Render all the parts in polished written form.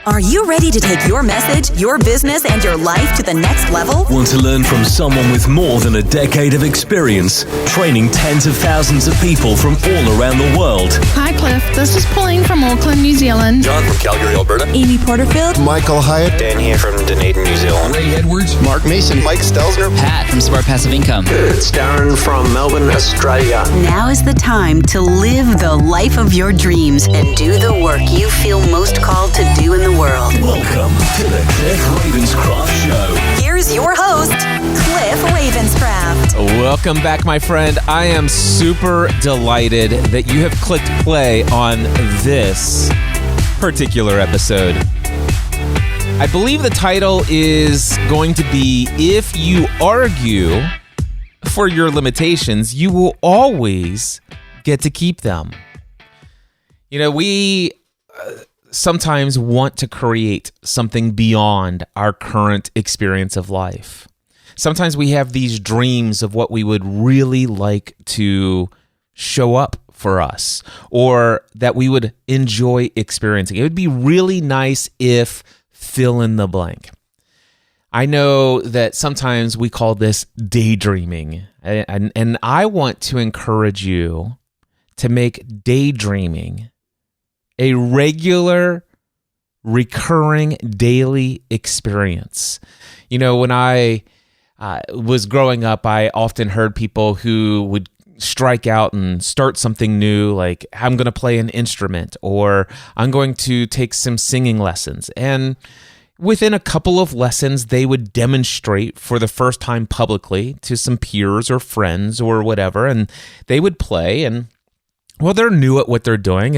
Are you ready to take your message, your business, and your life to the next level? Want to learn from someone with more than a decade of experience, training tens of thousands of people from all around the world? Hi, Cliff. This is Pauline from Auckland, New Zealand. John from Calgary, Alberta. Amy Porterfield. Michael Hyatt. Dan here from Dunedin, New Zealand. Ray Edwards. Mark Mason. Mike Stelzner. Pat from Smart Passive Income. It's Darren from Melbourne, Australia. Now is the time to live the life of your dreams and do the work you feel most called to do in the world. Welcome to the Cliff Ravenscraft Show. Here's your host, Cliff Ravenscraft. Welcome back, my friend. I am super delighted that you have clicked play on this particular episode. I believe the title is going to be, If You Argue for Your Limitations, You Will Always Get to Keep Them. You know, we sometimes want to create something beyond our current experience of life. Sometimes we have these dreams of what we would really like to show up for us, or that we would enjoy experiencing. It would be really nice if fill in the blank. I know that sometimes we call this daydreaming, and I want to encourage you to make daydreaming a regular, recurring, daily experience. You know, when I was growing up, I often heard people who would strike out and start something new, like, I'm going to play an instrument, or I'm going to take some singing lessons. And within a couple of lessons, they would demonstrate for the first time publicly to some peers or friends or whatever, and they would play, and, well, they're new at what they're doing,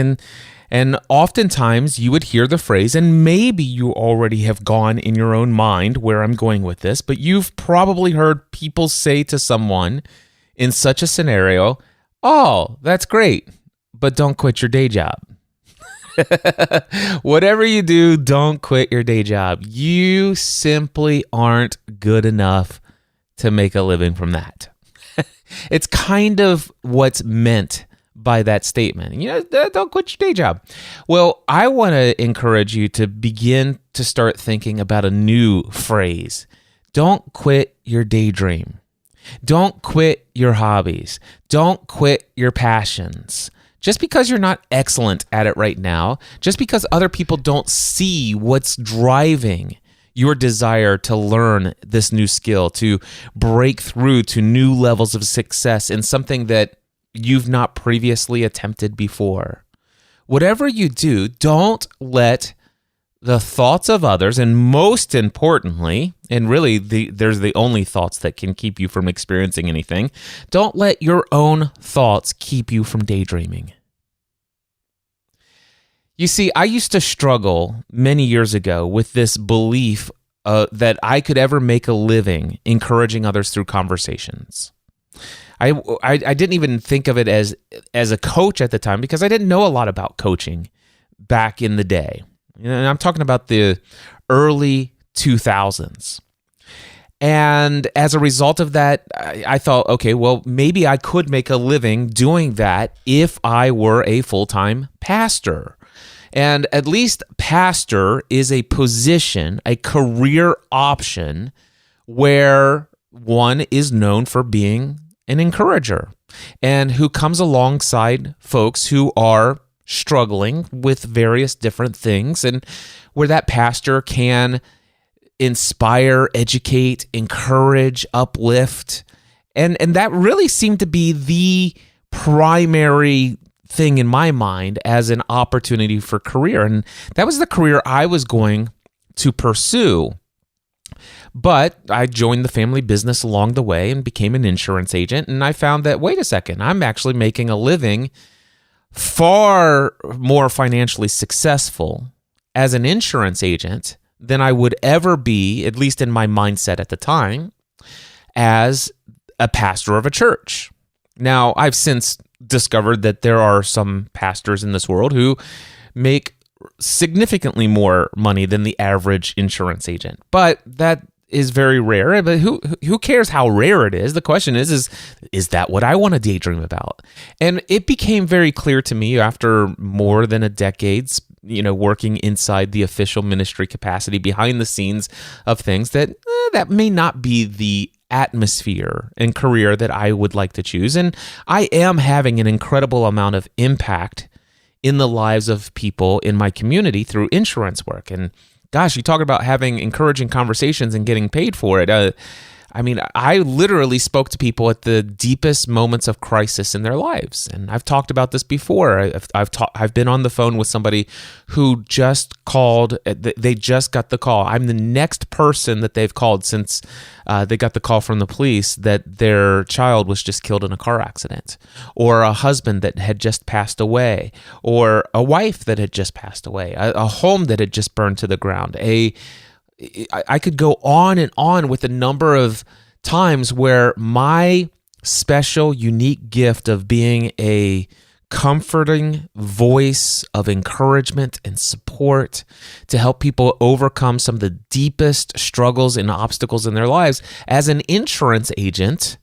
and oftentimes you would hear the phrase, and maybe you already have gone in your own mind where I'm going with this, but you've probably heard people say to someone in such a scenario, "Oh, that's great, but don't quit your day job." Whatever you do, don't quit your day job. You simply aren't good enough to make a living from that. It's kind of what's meant by that statement. You know, don't quit your day job. Well, I want to encourage you to begin to start thinking about a new phrase. Don't quit your daydream. Don't quit your hobbies. Don't quit your passions. Just because you're not excellent at it right now, just because other people don't see what's driving your desire to learn this new skill, to break through to new levels of success in something that you've not previously attempted before. Whatever you do, don't let the thoughts of others, and most importantly, and really there's the only thoughts that can keep you from experiencing anything, don't let your own thoughts keep you from daydreaming. You see, I used to struggle many years ago with this belief that I could ever make a living encouraging others through conversations. I didn't even think of it as a coach at the time because I didn't know a lot about coaching back in the day. And I'm talking about the early 2000s. And as a result of that, I thought, okay, well, maybe I could make a living doing that if I were a full-time pastor. And at least pastor is a position, a career option where one is known for being an encourager and who comes alongside folks who are struggling with various different things, and where that pastor can inspire, educate, encourage, uplift. And that really seemed to be the primary thing in my mind as an opportunity for career. And that was the career I was going to pursue. But I joined the family business along the way and became an insurance agent. And I found that, wait a second, I'm actually making a living far more financially successful as an insurance agent than I would ever be, at least in my mindset at the time, as a pastor of a church. Now, I've since discovered that there are some pastors in this world who make significantly more money than the average insurance agent, but that is very rare. But who cares how rare it is? The question is that what I want to daydream about? And it became very clear to me after more than a decade working inside the official ministry capacity behind the scenes of things that may not be the atmosphere and career that I would like to choose. And I am having an incredible amount of impact in the lives of people in my community through insurance work. And gosh, you talk about having encouraging conversations and getting paid for it. I literally spoke to people at the deepest moments of crisis in their lives, and I've talked about this before. I've been on the phone with somebody who just called. They just got the call. I'm the next person that they've called since they got the call from the police that their child was just killed in a car accident, or a husband that had just passed away, or a wife that had just passed away, a home that had just burned to the ground. I could go on and on with a number of times where my special, unique gift of being a comforting voice of encouragement and support to help people overcome some of the deepest struggles and obstacles in their lives. As an insurance agent,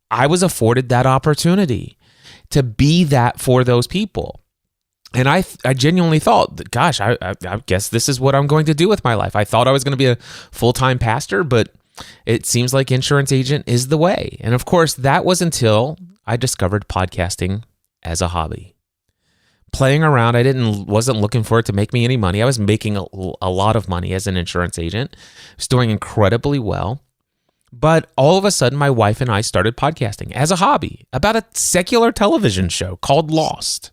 I was afforded that opportunity to be that for those people. And I genuinely thought, gosh, I guess this is what I'm going to do with my life. I thought I was going to be a full-time pastor, but it seems like insurance agent is the way. And of course, that was until I discovered podcasting as a hobby. Playing around, wasn't looking for it to make me any money. I was making a lot of money as an insurance agent. I was doing incredibly well. But all of a sudden, my wife and I started podcasting as a hobby about a secular television show called Lost.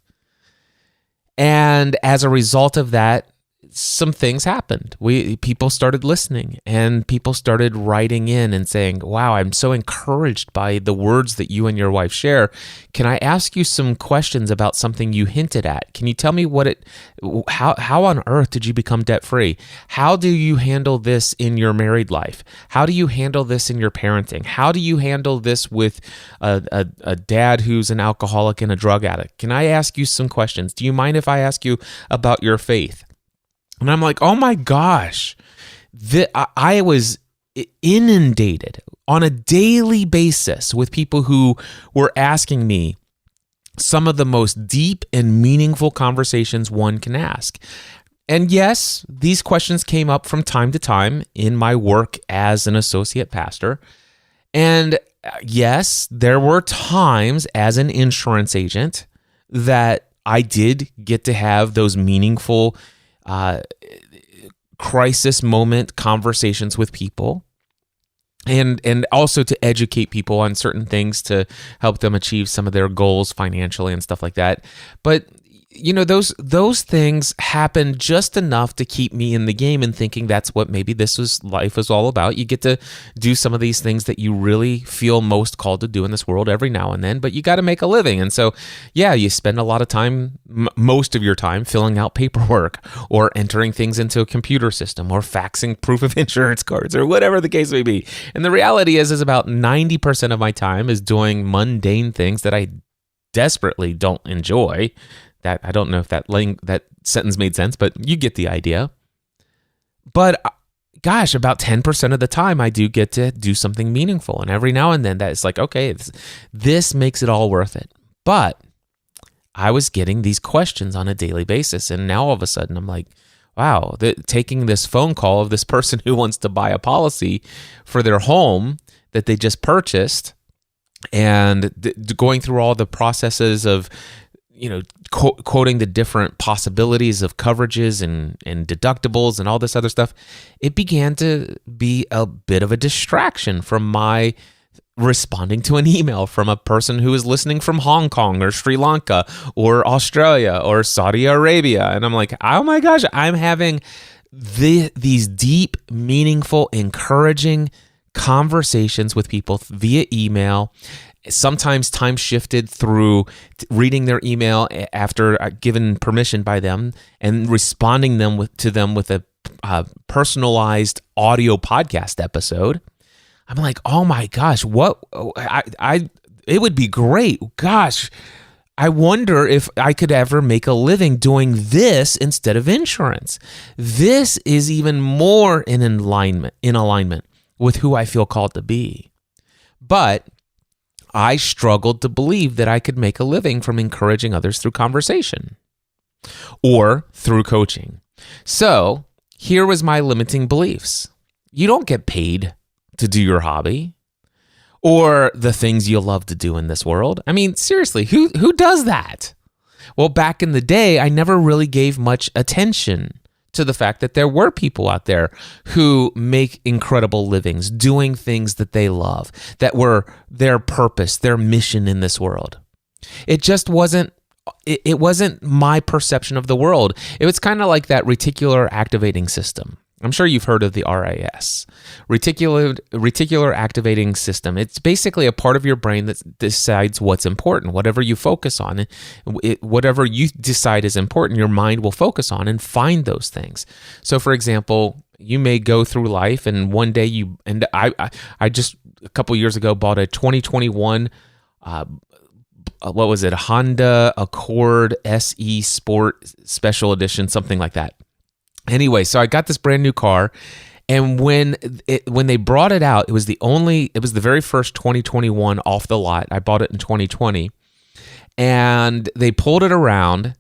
And as a result of that, some things happened. People started listening, and people started writing in and saying, wow, I'm so encouraged by the words that you and your wife share. Can I ask you some questions about something you hinted at? Can you tell me how on earth did you become debt-free? How do you handle this in your married life? How do you handle this in your parenting? How do you handle this with a dad who's an alcoholic and a drug addict? Can I ask you some questions? Do you mind if I ask you about your faith? And I'm like, oh my gosh, I was inundated on a daily basis with people who were asking me some of the most deep and meaningful conversations one can ask. And yes, these questions came up from time to time in my work as an associate pastor. And yes, there were times as an insurance agent that I did get to have those meaningful crisis moment conversations with people, and also to educate people on certain things to help them achieve some of their goals financially and stuff like that. But those things happen just enough to keep me in the game and thinking that's what maybe life is all about. You get to do some of these things that you really feel most called to do in this world every now and then, but you got to make a living. And so, yeah, you spend a lot of time, most of your time, filling out paperwork or entering things into a computer system or faxing proof of insurance cards or whatever the case may be. And the reality is about 90% of my time is doing mundane things that I desperately don't enjoy. That I don't know if that sentence made sense, but you get the idea. But gosh, about 10% of the time I do get to do something meaningful. And every now and then that is like, okay, this makes it all worth it. But I was getting these questions on a daily basis. And now all of a sudden I'm like, wow, taking this phone call of this person who wants to buy a policy for their home that they just purchased, and going through all the processes of quoting the different possibilities of coverages and deductibles and all this other stuff, it began to be a bit of a distraction from my responding to an email from a person who is listening from Hong Kong or Sri Lanka or Australia or Saudi Arabia. And I'm like, oh my gosh, I'm having these deep, meaningful, encouraging conversations with people via email, sometimes time shifted through reading their email after given permission by them and responding to them with a personalized audio podcast episode. I'm like, oh my gosh, it would be great. Gosh, I wonder if I could ever make a living doing this instead of insurance. This is even more in alignment with who I feel called to be. But I struggled to believe that I could make a living from encouraging others through conversation. or through coaching. So here was my limiting beliefs. You don't get paid to do your hobby or the things you love to do in this world. I mean, seriously, who does that? Well, back in the day, I never really gave much attention to the fact that there were people out there who make incredible livings doing things that they love, that were their purpose, their mission in this world. It just wasn't my perception of the world. It was kind of like that reticular activating system. I'm sure you've heard of the RAS, reticular activating system. It's basically a part of your brain that decides what's important. Whatever you focus on, whatever you decide is important, your mind will focus on and find those things. So, for example, you may go through life, and one day I just a couple years ago bought a 2021. What was it? A Honda Accord SE Sport Special Edition, something like that. Anyway, so I got this brand new car, and when they brought it out, it was the very first 2021 off the lot. I bought it in 2020, and they pulled it around,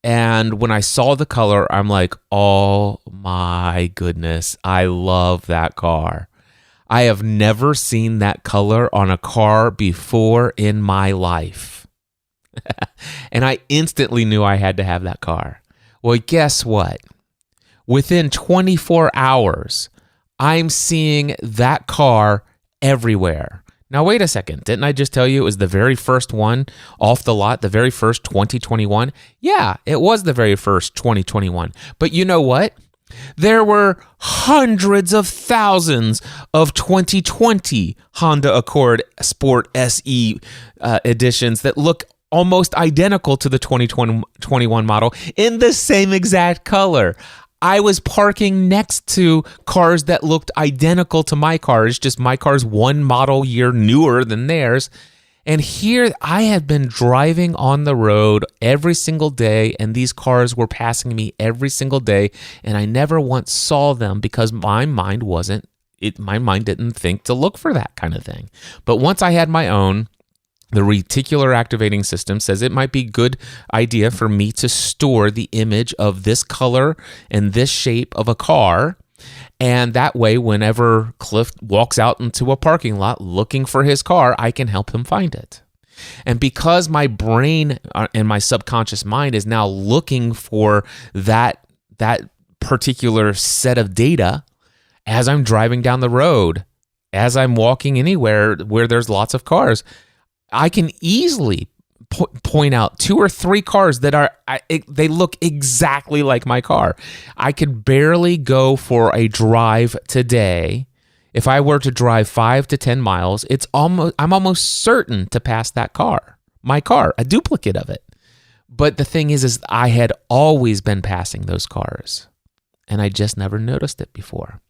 and when I saw the color, I'm like, oh my goodness, I love that car. I have never seen that color on a car before in my life. And I instantly knew I had to have that car. Well, guess what? Within 24 hours, I'm seeing that car everywhere. Now, wait a second. Didn't I just tell you it was the very first one off the lot, the very first 2021? Yeah, it was the very first 2021. But you know what? There were hundreds of thousands of 2020 Honda Accord Sport SE editions that look almost identical to the 2021 model in the same exact color. I was parking next to cars that looked identical to my car. It's just my car's one model year newer than theirs. And here I had been driving on the road every single day, and these cars were passing me every single day, and I never once saw them because my mind didn't think to look for that kind of thing. But once I had my own, the reticular activating system says it might be a good idea for me to store the image of this color and this shape of a car. And that way, whenever Cliff walks out into a parking lot looking for his car, I can help him find it. And because my brain and my subconscious mind is now looking for that particular set of data as I'm driving down the road, as I'm walking anywhere where there's lots of cars, I can easily point out 2 or 3 cars that they look exactly like my car. I could barely go for a drive today. If I were to drive 5 to 10 miles, I'm almost certain to pass that car, my car, a duplicate of it. But the thing is I had always been passing those cars, and I just never noticed it before.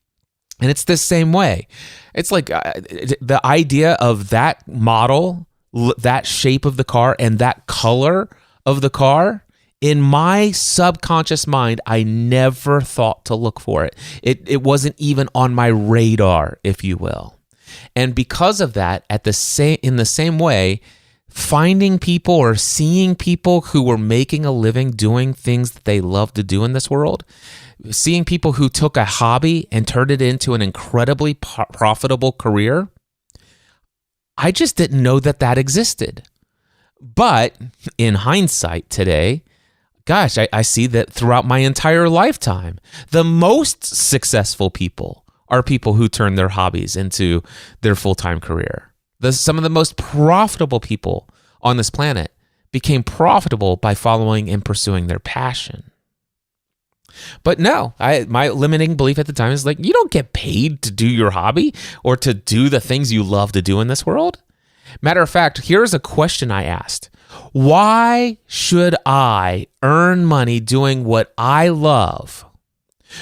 And it's the same way. It's like the idea of that model, that shape of the car, and that color of the car, in my subconscious mind, I never thought to look for it. It wasn't even on my radar, if you will. And because of that, in the same way, finding people or seeing people who were making a living doing things that they love to do in this world, seeing people who took a hobby and turned it into an incredibly profitable career, I just didn't know that existed. But in hindsight today, gosh, I see that throughout my entire lifetime, the most successful people are people who turn their hobbies into their full-time career. Some of the most profitable people on this planet became profitable by following and pursuing their passion. But no, my limiting belief at the time is like, you don't get paid to do your hobby or to do the things you love to do in this world. Matter of fact, here's a question I asked. Why should I earn money doing what I love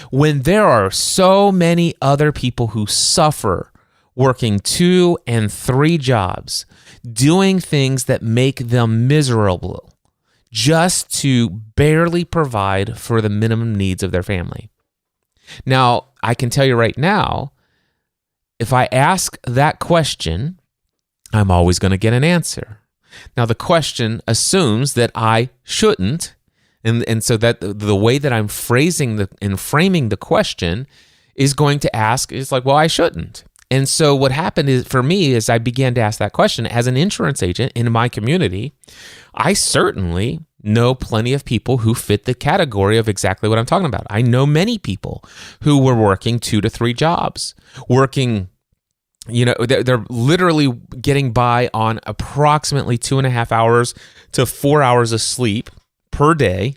when there are so many other people who suffer working 2 and 3 jobs, doing things that make them miserable, just to barely provide for the minimum needs of their family? Now, I can tell you right now, if I ask that question, I'm always going to get an answer. Now, the question assumes that I shouldn't And so that the way that I'm framing the question is going to ask is like, well, I shouldn't. And so what happened is for me is I began to ask that question as an insurance agent in my community. I certainly know plenty of people who fit the category of exactly what I'm talking about. I know many people who were working 2 to 3 jobs, working, they're literally getting by on approximately 2.5 hours to 4 hours of sleep per day,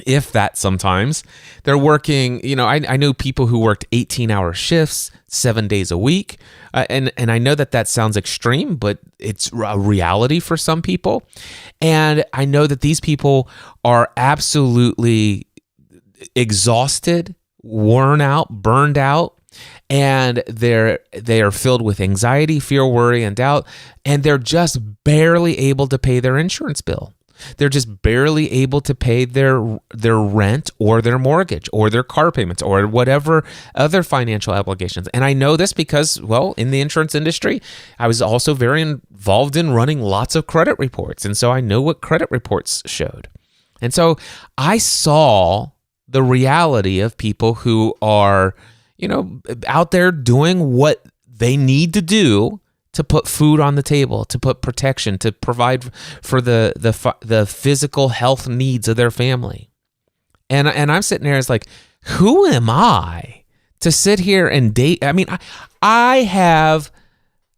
if that sometimes. They're working, I know people who worked 18-hour shifts, 7 days a week. And I know that sounds extreme, but it's a reality for some people. And I know that these people are absolutely exhausted, worn out, burned out, and they are filled with anxiety, fear, worry, and doubt, and they're just barely able to pay their insurance bill. They're just barely able to pay their rent or their mortgage or their car payments or whatever other financial obligations. And I know this because, well, in the insurance industry, I was also very involved in running lots of credit reports. And so I know what credit reports showed. And so I saw the reality of people who are, out there doing what they need to do to put food on the table, to put protection, to provide for the physical health needs of their family. And I'm sitting there, it's like, who am I to sit here and date? I mean, I have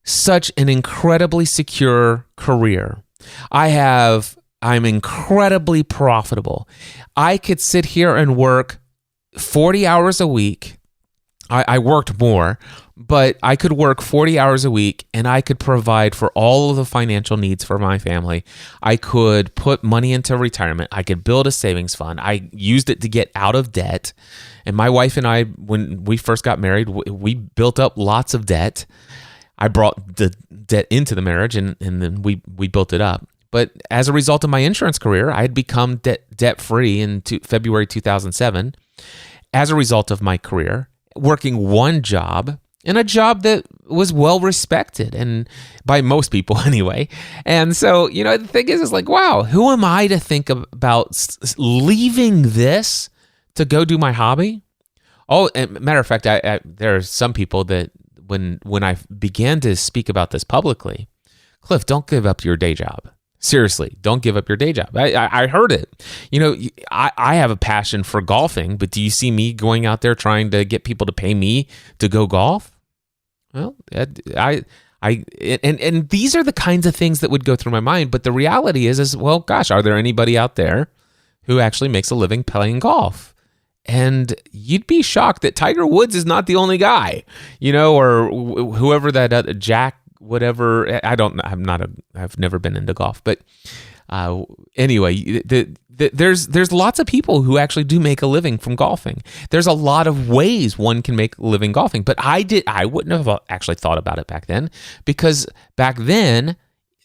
such an incredibly secure career. I'm incredibly profitable. I could sit here and work 40 hours a week. I worked more, but I could work 40 hours a week and I could provide for all of the financial needs for my family. I could put money into retirement. I could build a savings fund. I used it to get out of debt. And my wife and I, when we first got married, we built up lots of debt. I brought the debt into the marriage and then we built it up. But as a result of my insurance career, I had become debt-free in February 2007 as a result of my career, working one job, and a job that was well respected and by most people anyway. And so, the thing is like, wow, who am I to think about leaving this to go do my hobby? Oh, and matter of fact, there are some people that when I began to speak about this publicly, Cliff, don't give up your day job. Seriously, don't give up your day job. I heard it. I have a passion for golfing, but do you see me going out there trying to get people to pay me to go golf? Well, and these are the kinds of things that would go through my mind. But the reality is, well, gosh, are there anybody out there who actually makes a living playing golf? And you'd be shocked that Tiger Woods is not the only guy, or whoever that Jack. Whatever, I've never been into golf, but anyway, there's lots of people who actually do make a living from golfing. There's a lot of ways one can make a living golfing, but I wouldn't have actually thought about it back then, because back then,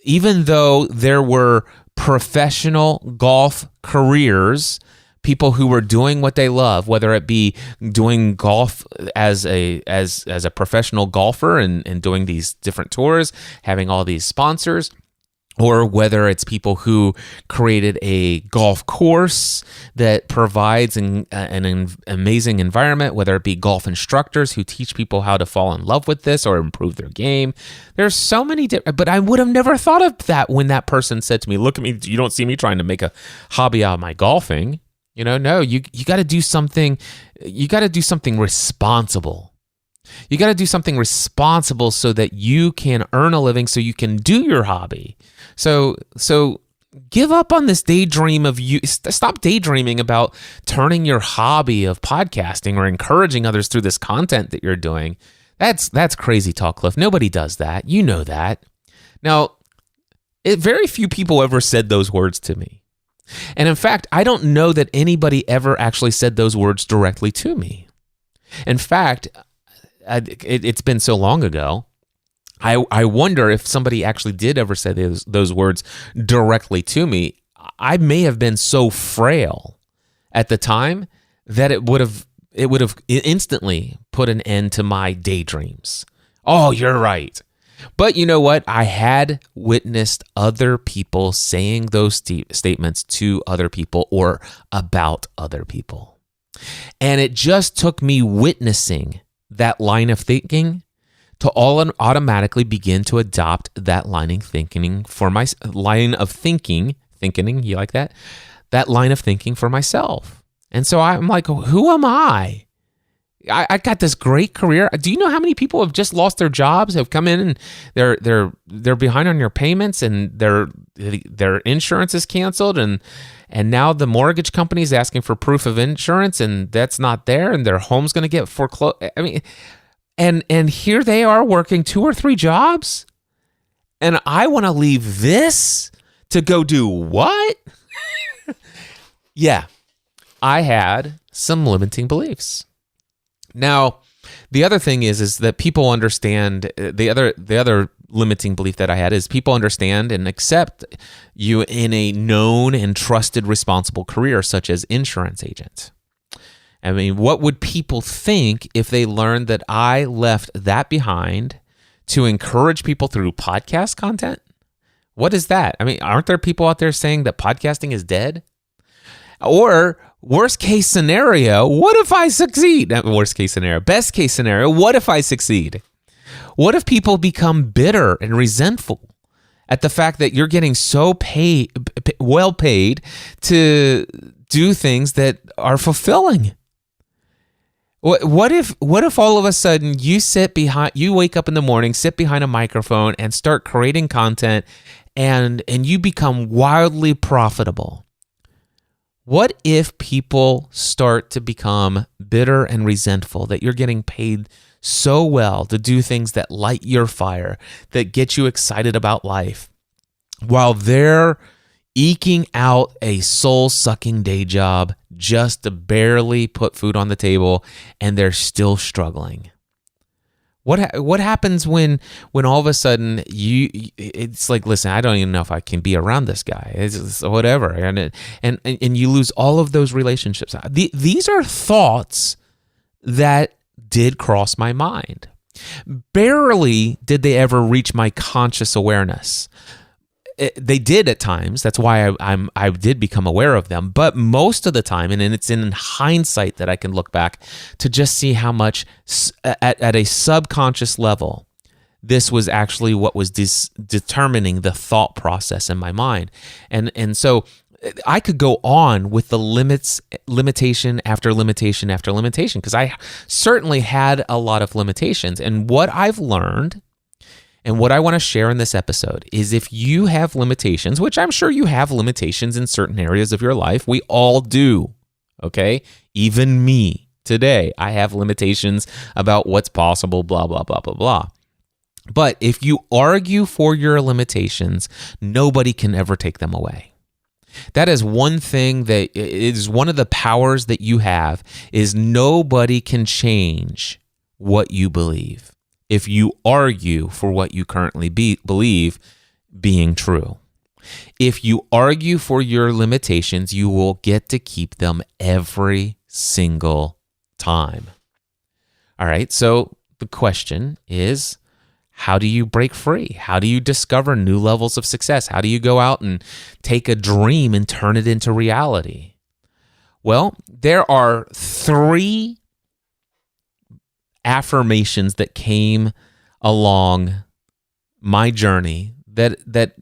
even though there were professional golf careers, people who were doing what they love, whether it be doing golf as a professional golfer and doing these different tours, having all these sponsors, or whether it's people who created a golf course that provides an amazing environment, whether it be golf instructors who teach people how to fall in love with this or improve their game. There's so many different, but I would have never thought of that when that person said to me, look at me, you don't see me trying to make a hobby out of my golfing. No, you got to do something. You got to do something responsible. You got to do something responsible so that you can earn a living, so you can do your hobby. So give up on this daydream of you. Stop daydreaming about turning your hobby of podcasting or encouraging others through this content that you're doing. That's crazy talk, Cliff. Nobody does that. You know that. Now, very few people ever said those words to me. And in fact, I don't know that anybody ever actually said those words directly to me. In fact, it's been so long ago, I wonder if somebody actually did ever say those words directly to me. I may have been so frail at the time that it would have instantly put an end to my daydreams. Oh, you're right. But you know what? I had witnessed other people saying those statements to other people or about other people. And it just took me witnessing that line of thinking to all automatically begin to adopt that line of thinking for my line of thinking, you like that? That line of thinking for myself. And so I'm like, who am I? I got this great career. Do you know how many people have just lost their jobs, have come in and they're behind on your payments and their insurance is canceled and now the mortgage company is asking for proof of insurance and that's not there and their home's going to get foreclosed. I mean, and here they are working 2 or 3 jobs, and I want to leave this to go do what? Yeah, I had some limiting beliefs. Now, the other thing is that people understand the other limiting belief that I had is people understand and accept you in a known and trusted responsible career such as insurance agent. I mean, what would people think if they learned that I left that behind to encourage people through podcast content? What is that? I mean, aren't there people out there saying that podcasting is dead? Or worst case scenario, what if I succeed? Not worst case scenario, best case scenario, what if I succeed? What if people become bitter and resentful at the fact that you're getting so well paid to do things that are fulfilling? What if all of a sudden you wake up in the morning, sit behind a microphone and start creating content and you become wildly profitable? What if people start to become bitter and resentful that you're getting paid so well to do things that light your fire, that get you excited about life, while they're eking out a soul-sucking day job just to barely put food on the table, and they're still struggling? What happens when all of a sudden it's like, listen, I don't even know if I can be around this guy. It's whatever, and you lose all of those relationships. These are thoughts that did cross my mind. Barely did they ever reach my conscious awareness. They did at times. That's why I did become aware of them. But most of the time, and it's in hindsight that I can look back to just see how much at a subconscious level, this was actually what was determining the thought process in my mind. And so I could go on with the limitation after limitation after limitation, because I certainly had a lot of limitations. And what I've learned and what I want to share in this episode is, if you have limitations, which I'm sure you have limitations in certain areas of your life, we all do, okay? Even me today, I have limitations about what's possible, blah, blah, blah, blah, blah. But if you argue for your limitations, nobody can ever take them away. That is one thing that is one of the powers that you have, is nobody can change what you believe if you argue for what you currently believe being true. If you argue for your limitations, you will get to keep them every single time. All right, so the question is, how do you break free? How do you discover new levels of success? How do you go out and take a dream and turn it into reality? Well, there are 3 affirmations that came along my journey that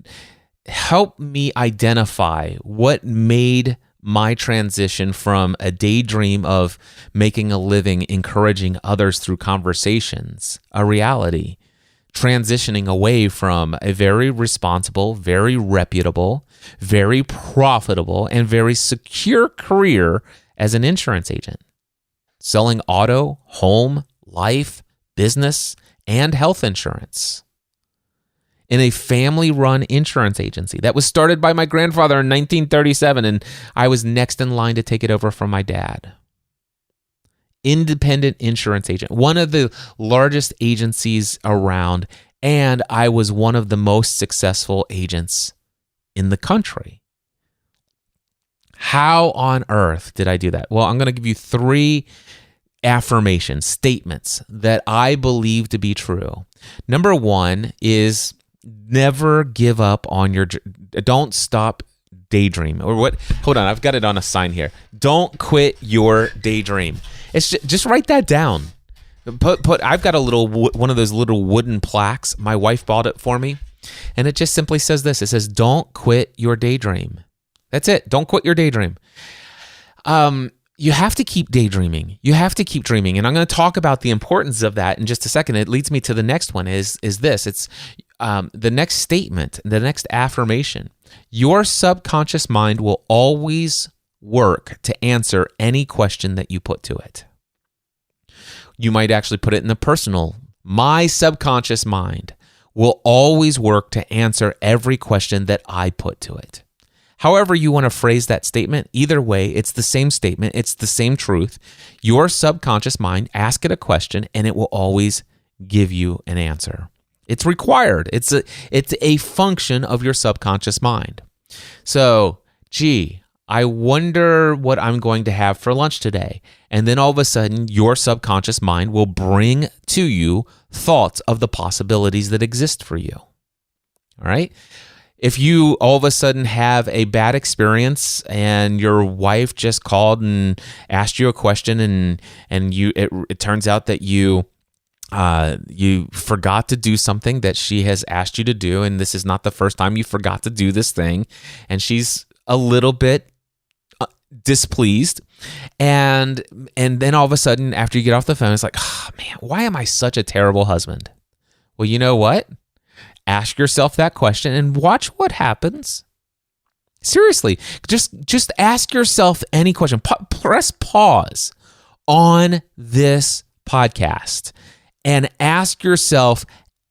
helped me identify what made my transition from a daydream of making a living encouraging others through conversations a reality, transitioning away from a very responsible, very reputable, very profitable, and very secure career as an insurance agent, selling auto, home, life, business, and health insurance in a family-run insurance agency that was started by my grandfather in 1937, and I was next in line to take it over from my dad. Independent insurance agent, one of the largest agencies around, and I was one of the most successful agents in the country. How on earth did I do that? Well, I'm going to give you 3 affirmations, statements that I believe to be true. Number one is never give up on don't stop daydream. Or what? Hold on, I've got it on a sign here. Don't quit your daydream. It's just write that down. I've got one of those little wooden plaques. My wife bought it for me, and it just simply says this. It says, "Don't quit your daydream." That's it. Don't quit your daydream. You have to keep daydreaming. You have to keep dreaming, and I'm going to talk about the importance of that in just a second. It leads me to the next one. Is this? It's the next statement, the next affirmation. Your subconscious mind will always work to answer any question that you put to it. You might actually put it in the personal. My subconscious mind will always work to answer every question that I put to it. However you want to phrase that statement, either way, it's the same statement. It's the same truth. Your subconscious mind, ask it a question, and it will always give you an answer. It's required. It's a function of your subconscious mind. So, I wonder what I'm going to have for lunch today. And then all of a sudden, your subconscious mind will bring to you thoughts of the possibilities that exist for you. All right? If you all of a sudden have a bad experience and your wife just called and asked you a question and it turns out that you forgot to do something that she has asked you to do, and this is not the first time you forgot to do this thing, and she's a little bit displeased, and then all of a sudden after you get off the phone, it's like, oh man, why am I such a terrible husband? Well, you know what? Ask yourself that question and watch what happens. Seriously, just ask yourself any question. Press pause on this podcast and ask yourself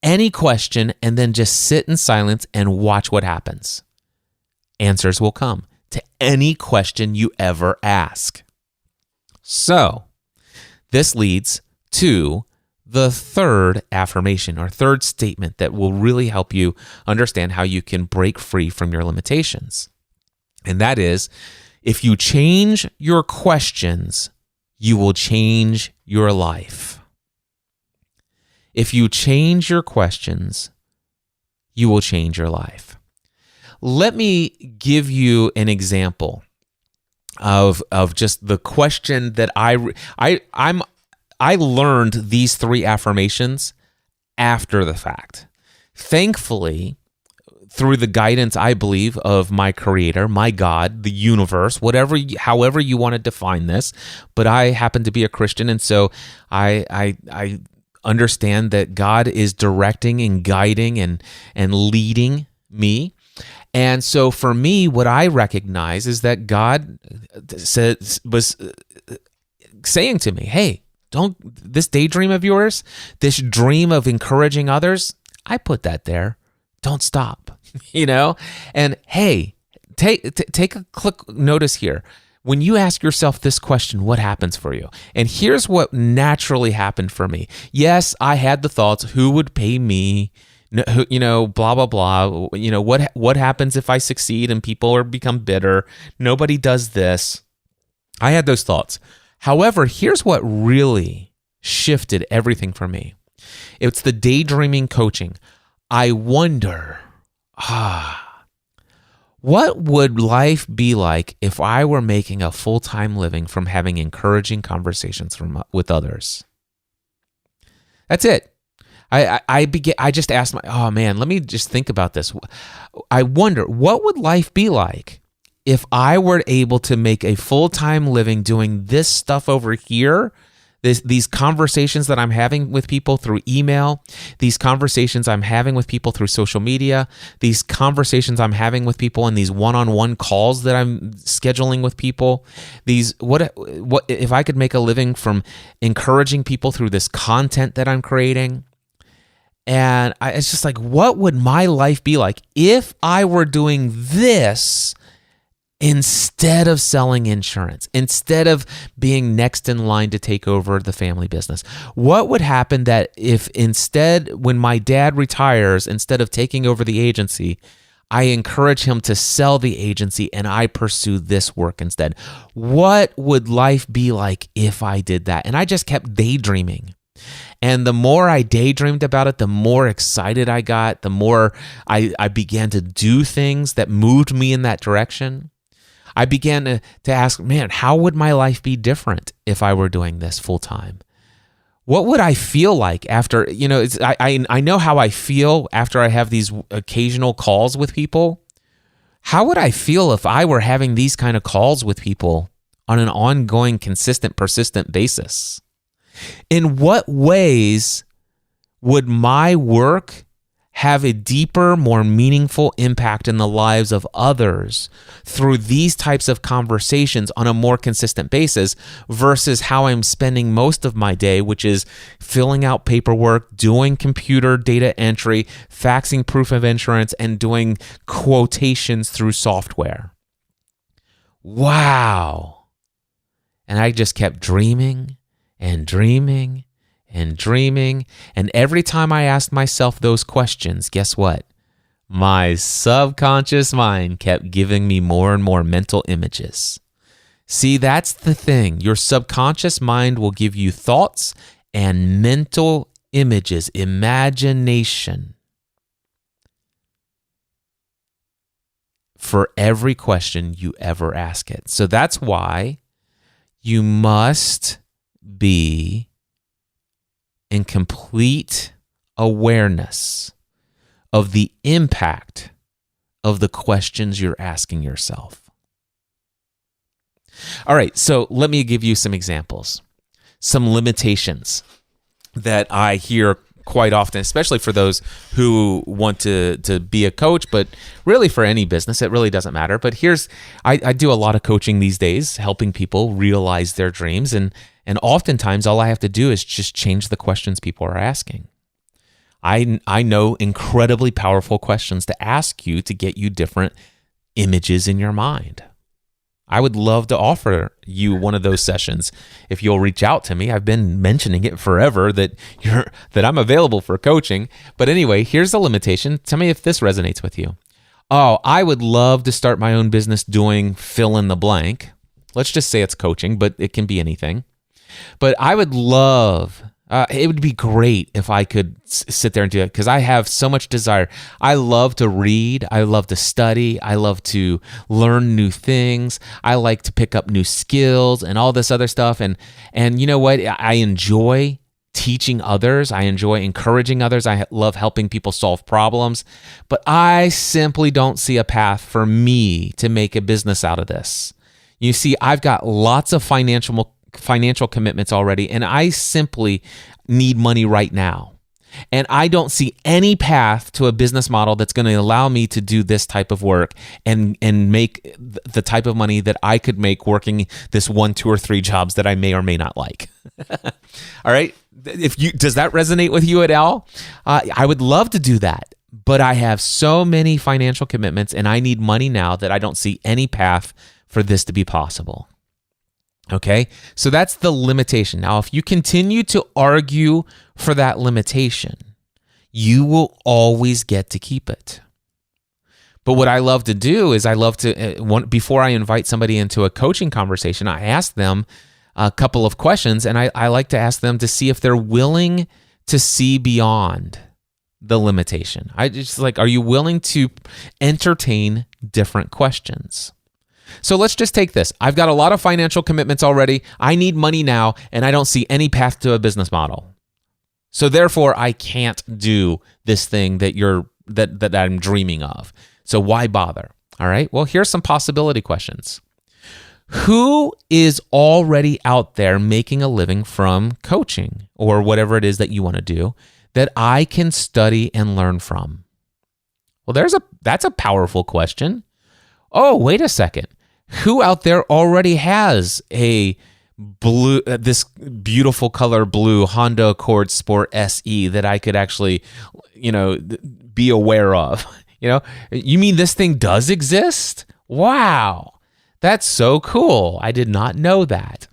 any question, and then just sit in silence and watch what happens. Answers will come to any question you ever ask. So, this leads to the third affirmation or third statement that will really help you understand how you can break free from your limitations. And that is, if you change your questions, you will change your life. If you change your questions, you will change your life. Let me give you an example of just the question that I learned these three affirmations after the fact. Thankfully, through the guidance, I believe, of my creator, my God, the universe, however you want to define this, but I happen to be a Christian, and so I understand that God is directing and guiding and leading me. And so for me, what I recognize is that God was saying to me, hey, this daydream of yours, this dream of encouraging others, I put that there. Don't stop, And hey, take a quick notice here. When you ask yourself this question, what happens for you? And here's what naturally happened for me. Yes, I had the thoughts, who would pay me? Blah, blah, blah. What happens if I succeed and people become bitter? Nobody does this. I had those thoughts. However, here's what really shifted everything for me. It's the daydreaming coaching. I wonder, what would life be like if I were making a full-time living from having encouraging conversations with others? That's it. I just asked let me just think about this. I wonder, what would life be like if I were able to make a full-time living doing this stuff over here, these conversations that I'm having with people through email, these conversations I'm having with people through social media, these conversations I'm having with people in these one-on-one calls that I'm scheduling with people, what if I could make a living from encouraging people through this content that I'm creating? And it's just like, what would my life be like if I were doing this instead of selling insurance, instead of being next in line to take over the family business? What would happen that if instead, when my dad retires, instead of taking over the agency, I encourage him to sell the agency and I pursue this work instead. What would life be like if I did that? And I just kept daydreaming. And the more I daydreamed about it, the more excited I got, the more I began to do things that moved me in that direction. I began to ask, man, how would my life be different if I were doing this full time? What would I feel like after, I know how I feel after I have these occasional calls with people. How would I feel if I were having these kind of calls with people on an ongoing, consistent, persistent basis? In what ways would my work have a deeper, more meaningful impact in the lives of others through these types of conversations on a more consistent basis versus how I'm spending most of my day, which is filling out paperwork, doing computer data entry, faxing proof of insurance, and doing quotations through software? Wow. And I just kept dreaming and dreaming and dreaming. And every time I asked myself those questions, guess what? My subconscious mind kept giving me more and more mental images. See, that's the thing. Your subconscious mind will give you thoughts and mental images, imagination, for every question you ever ask it. So that's why you must be in complete awareness of the impact of the questions you're asking yourself. All right, so let me give you some examples, some limitations that I hear quite often, especially for those who want to be a coach, but really for any business, it really doesn't matter. But I do a lot of coaching these days, helping people realize their dreams. And oftentimes all I have to do is just change the questions people are asking. I know incredibly powerful questions to ask you to get you different images in your mind. I would love to offer you one of those sessions if you'll reach out to me. I've been mentioning it forever that I'm available for coaching. But anyway, here's the limitation. Tell me if this resonates with you. Oh, I would love to start my own business doing fill in the blank. Let's just say it's coaching, but it can be anything. But I would love, it would be great if I could sit there and do it because I have so much desire. I love to read. I love to study. I love to learn new things. I like to pick up new skills and all this other stuff. And you know what? I enjoy teaching others. I enjoy encouraging others. I love helping people solve problems. But I simply don't see a path for me to make a business out of this. You see, I've got lots of financial commitments already, and I simply need money right now. And I don't see any path to a business model that's going to allow me to do this type of work and make the type of money that I could make working this 1, 2, or 3 jobs that I may or may not like. All right. Does that resonate with you at all? I would love to do that, but I have so many financial commitments and I need money now that I don't see any path for this to be possible. Okay, so that's the limitation. Now, if you continue to argue for that limitation, you will always get to keep it. But what I love to do is before I invite somebody into a coaching conversation, I ask them a couple of questions, and I like to ask them to see if they're willing to see beyond the limitation. Are you willing to entertain different questions? So let's just take this. I've got a lot of financial commitments already. I need money now, and I don't see any path to a business model. So therefore, I can't do this thing that I'm dreaming of. So why bother? All right. Well, here's some possibility questions. Who is already out there making a living from coaching or whatever it is that you want to do that I can study and learn from? Well, that's a powerful question. Oh, wait a second. Who out there already has this beautiful color blue Honda Accord Sport SE that I could actually, be aware of? You mean this thing does exist? Wow. That's so cool. I did not know that.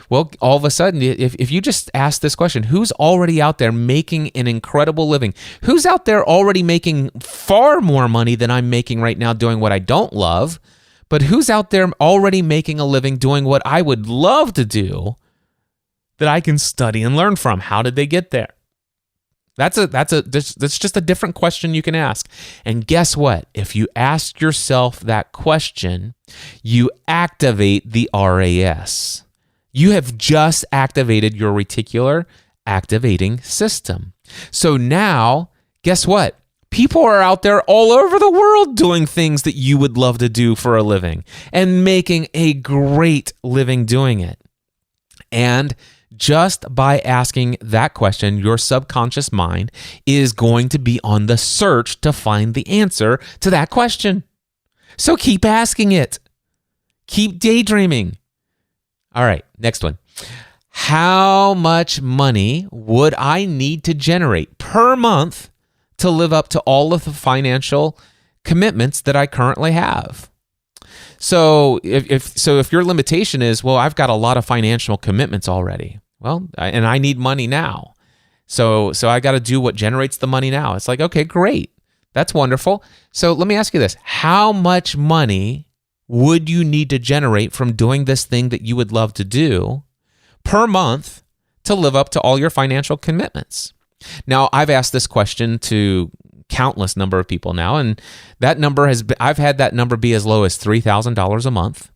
Well, all of a sudden, if you just ask this question, who's already out there making an incredible living? Who's out there already making far more money than I'm making right now doing what I don't love? But who's out there already making a living doing what I would love to do that I can study and learn from? How did they get there? That's just a different question you can ask. And guess what? If you ask yourself that question, you activate the RAS. You have just activated your reticular activating system. So now, guess what? People are out there all over the world doing things that you would love to do for a living and making a great living doing it. And just by asking that question, your subconscious mind is going to be on the search to find the answer to that question. So keep asking it. Keep daydreaming. All right, next one. How much money would I need to generate per month to live up to all of the financial commitments that I currently have? So if your limitation is, well, I've got a lot of financial commitments already. Well, and I need money now. So I got to do what generates the money now. It's like, okay, great. That's wonderful. So let me ask you this. How much money would you need to generate from doing this thing that you would love to do per month to live up to all your financial commitments? Now, I've asked this question to countless number of people now, and that number I've had that number be as low as $3,000 a month.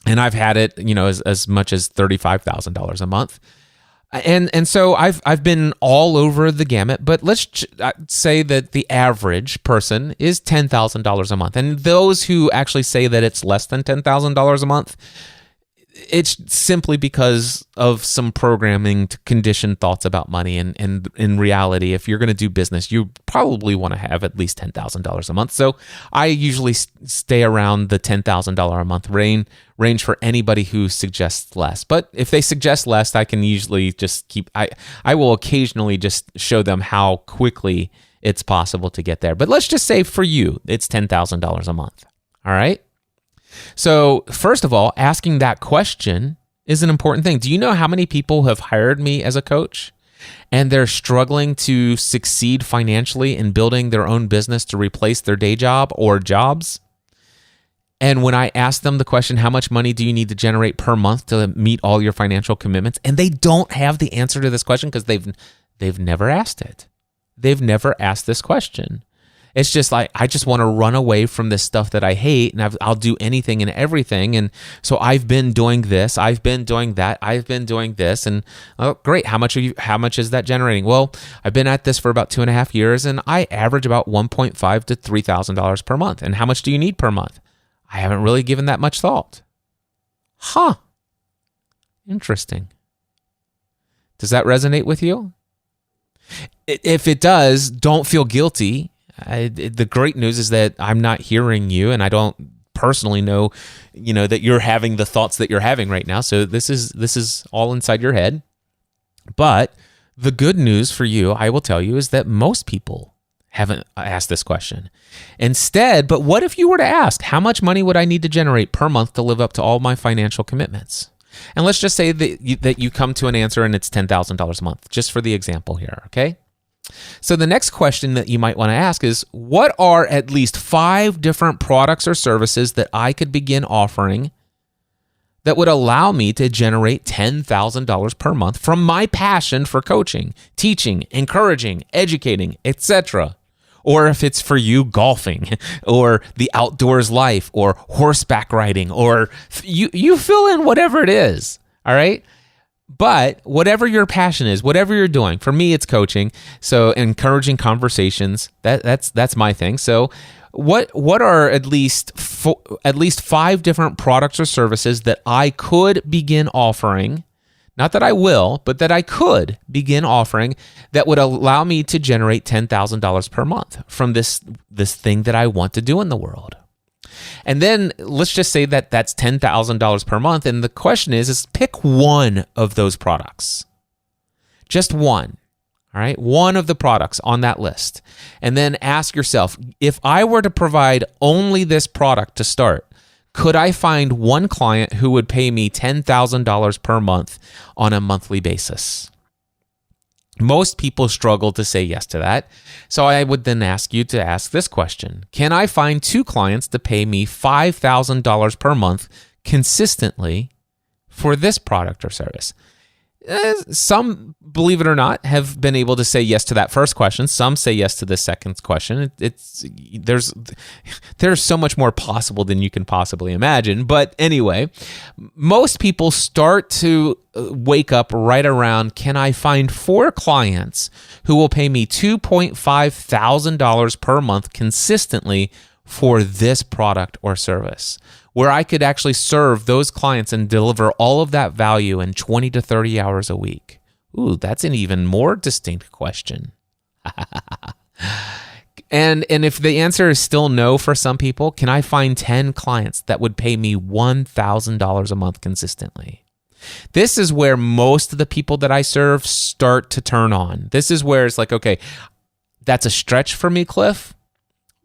And I've had it, as much as $35,000 a month. And so I've been all over the gamut, but let's say that the average person is $10,000 a month. And those who actually say that it's less than $10,000 a month, it's simply because of some programming to condition thoughts about money. And in reality, if you're going to do business, you probably want to have at least $10,000 a month. So I usually stay around the $10,000 a month range for anybody who suggests less. But if they suggest less, I can usually just I will occasionally just show them how quickly it's possible to get there. But let's just say for you, it's $10,000 a month. All right? So first of all, asking that question is an important thing. Do you know how many people have hired me as a coach and they're struggling to succeed financially in building their own business to replace their day job or jobs? And when I ask them the question, how much money do you need to generate per month to meet all your financial commitments? And they don't have the answer to this question because they've never asked it. They've never asked this question. It's just like, I just want to run away from this stuff that I hate, and I'll do anything and everything. And so I've been doing this, I've been doing that, I've been doing this, and oh, great. How much is that generating? Well, I've been at this for about 2.5 years, and I average about $1,500 to $3,000 per month. And how much do you need per month? I haven't really given that much thought. Huh. Interesting. Does that resonate with you? If it does, don't feel guilty. The great news is that I'm not hearing you, and I don't personally know, that you're having the thoughts that you're having right now. So this is all inside your head. But the good news for you, I will tell you, is that most people haven't asked this question. Instead, but what if you were to ask, how much money would I need to generate per month to live up to all my financial commitments? And let's just say that you come to an answer and it's $10,000 a month, just for the example here, okay? So the next question that you might want to ask is, what are at least 5 different products or services that I could begin offering that would allow me to generate $10,000 per month from my passion for coaching, teaching, encouraging, educating, etc.? Or if it's for you, golfing, or the outdoors life, or horseback riding, or you fill in whatever it is, all right? But whatever your passion is, whatever you're doing, for me, it's coaching. So encouraging conversations, that's my thing. So what are at least 5 different products or services that I could begin offering? Not that I will, but that I could begin offering that would allow me to generate $10,000 per month from this thing that I want to do in the world. And then let's just say that that's $10,000 per month. And the question is pick one of those products. Just one. All right. One of the products on that list. And then ask yourself, if I were to provide only this product to start, Could I find one client who would pay me $10,000 per month on a monthly basis? Most people struggle to say yes to that. So I would then ask you to ask this question. Can I find 2 clients to pay me $5,000 per month consistently for this product or service? Some, believe it or not, have been able to say yes to that first question. Some say yes to the second question. There's so much more possible than you can possibly imagine. But anyway, most people start to wake up right around, can I find 4 clients who will pay me $2,500 per month consistently for this product or service, where I could actually serve those clients and deliver all of that value in 20 to 30 hours a week? Ooh, that's an even more distinct question. And if the answer is still no for some people, can I find 10 clients that would pay me $1,000 a month consistently? This is where most of the people that I serve start to turn on. This is where it's like, okay, that's a stretch for me, Cliff,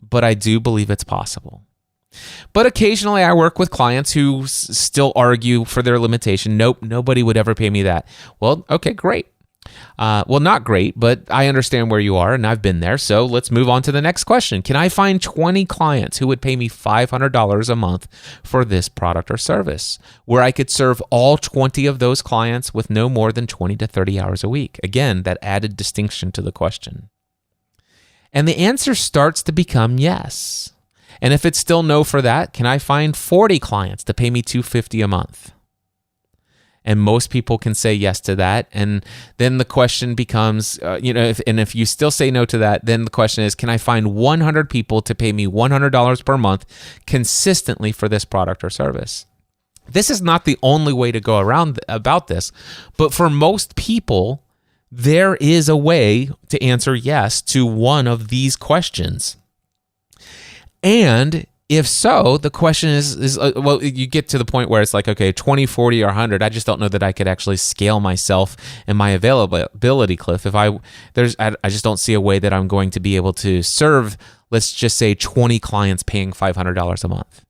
but I do believe it's possible. But occasionally I work with clients who still argue for their limitation. Nope, nobody would ever pay me that. Well, okay, great. Well, not great, but I understand where you are and I've been there. So let's move on to the next question. Can I find 20 clients who would pay me $500 a month for this product or service, where I could serve all 20 of those clients with no more than 20 to 30 hours a week? Again, that added distinction to the question. And the answer starts to become yes. And if it's still no for that, can I find 40 clients to pay me $250 a month? And most people can say yes to that. And then the question becomes, if you still say no to that, then the question is, can I find 100 people to pay me $100 per month consistently for this product or service? This is not the only way to go around about this, but for most people, there is a way to answer yes to one of these questions. And if so, the question is well, you get to the point where it's like, okay, 20, 40, or 100. I just don't know that I could actually scale myself and my availability, Cliff. I just don't see a way that I'm going to be able to serve, let's just say, 20 clients paying $500 a month.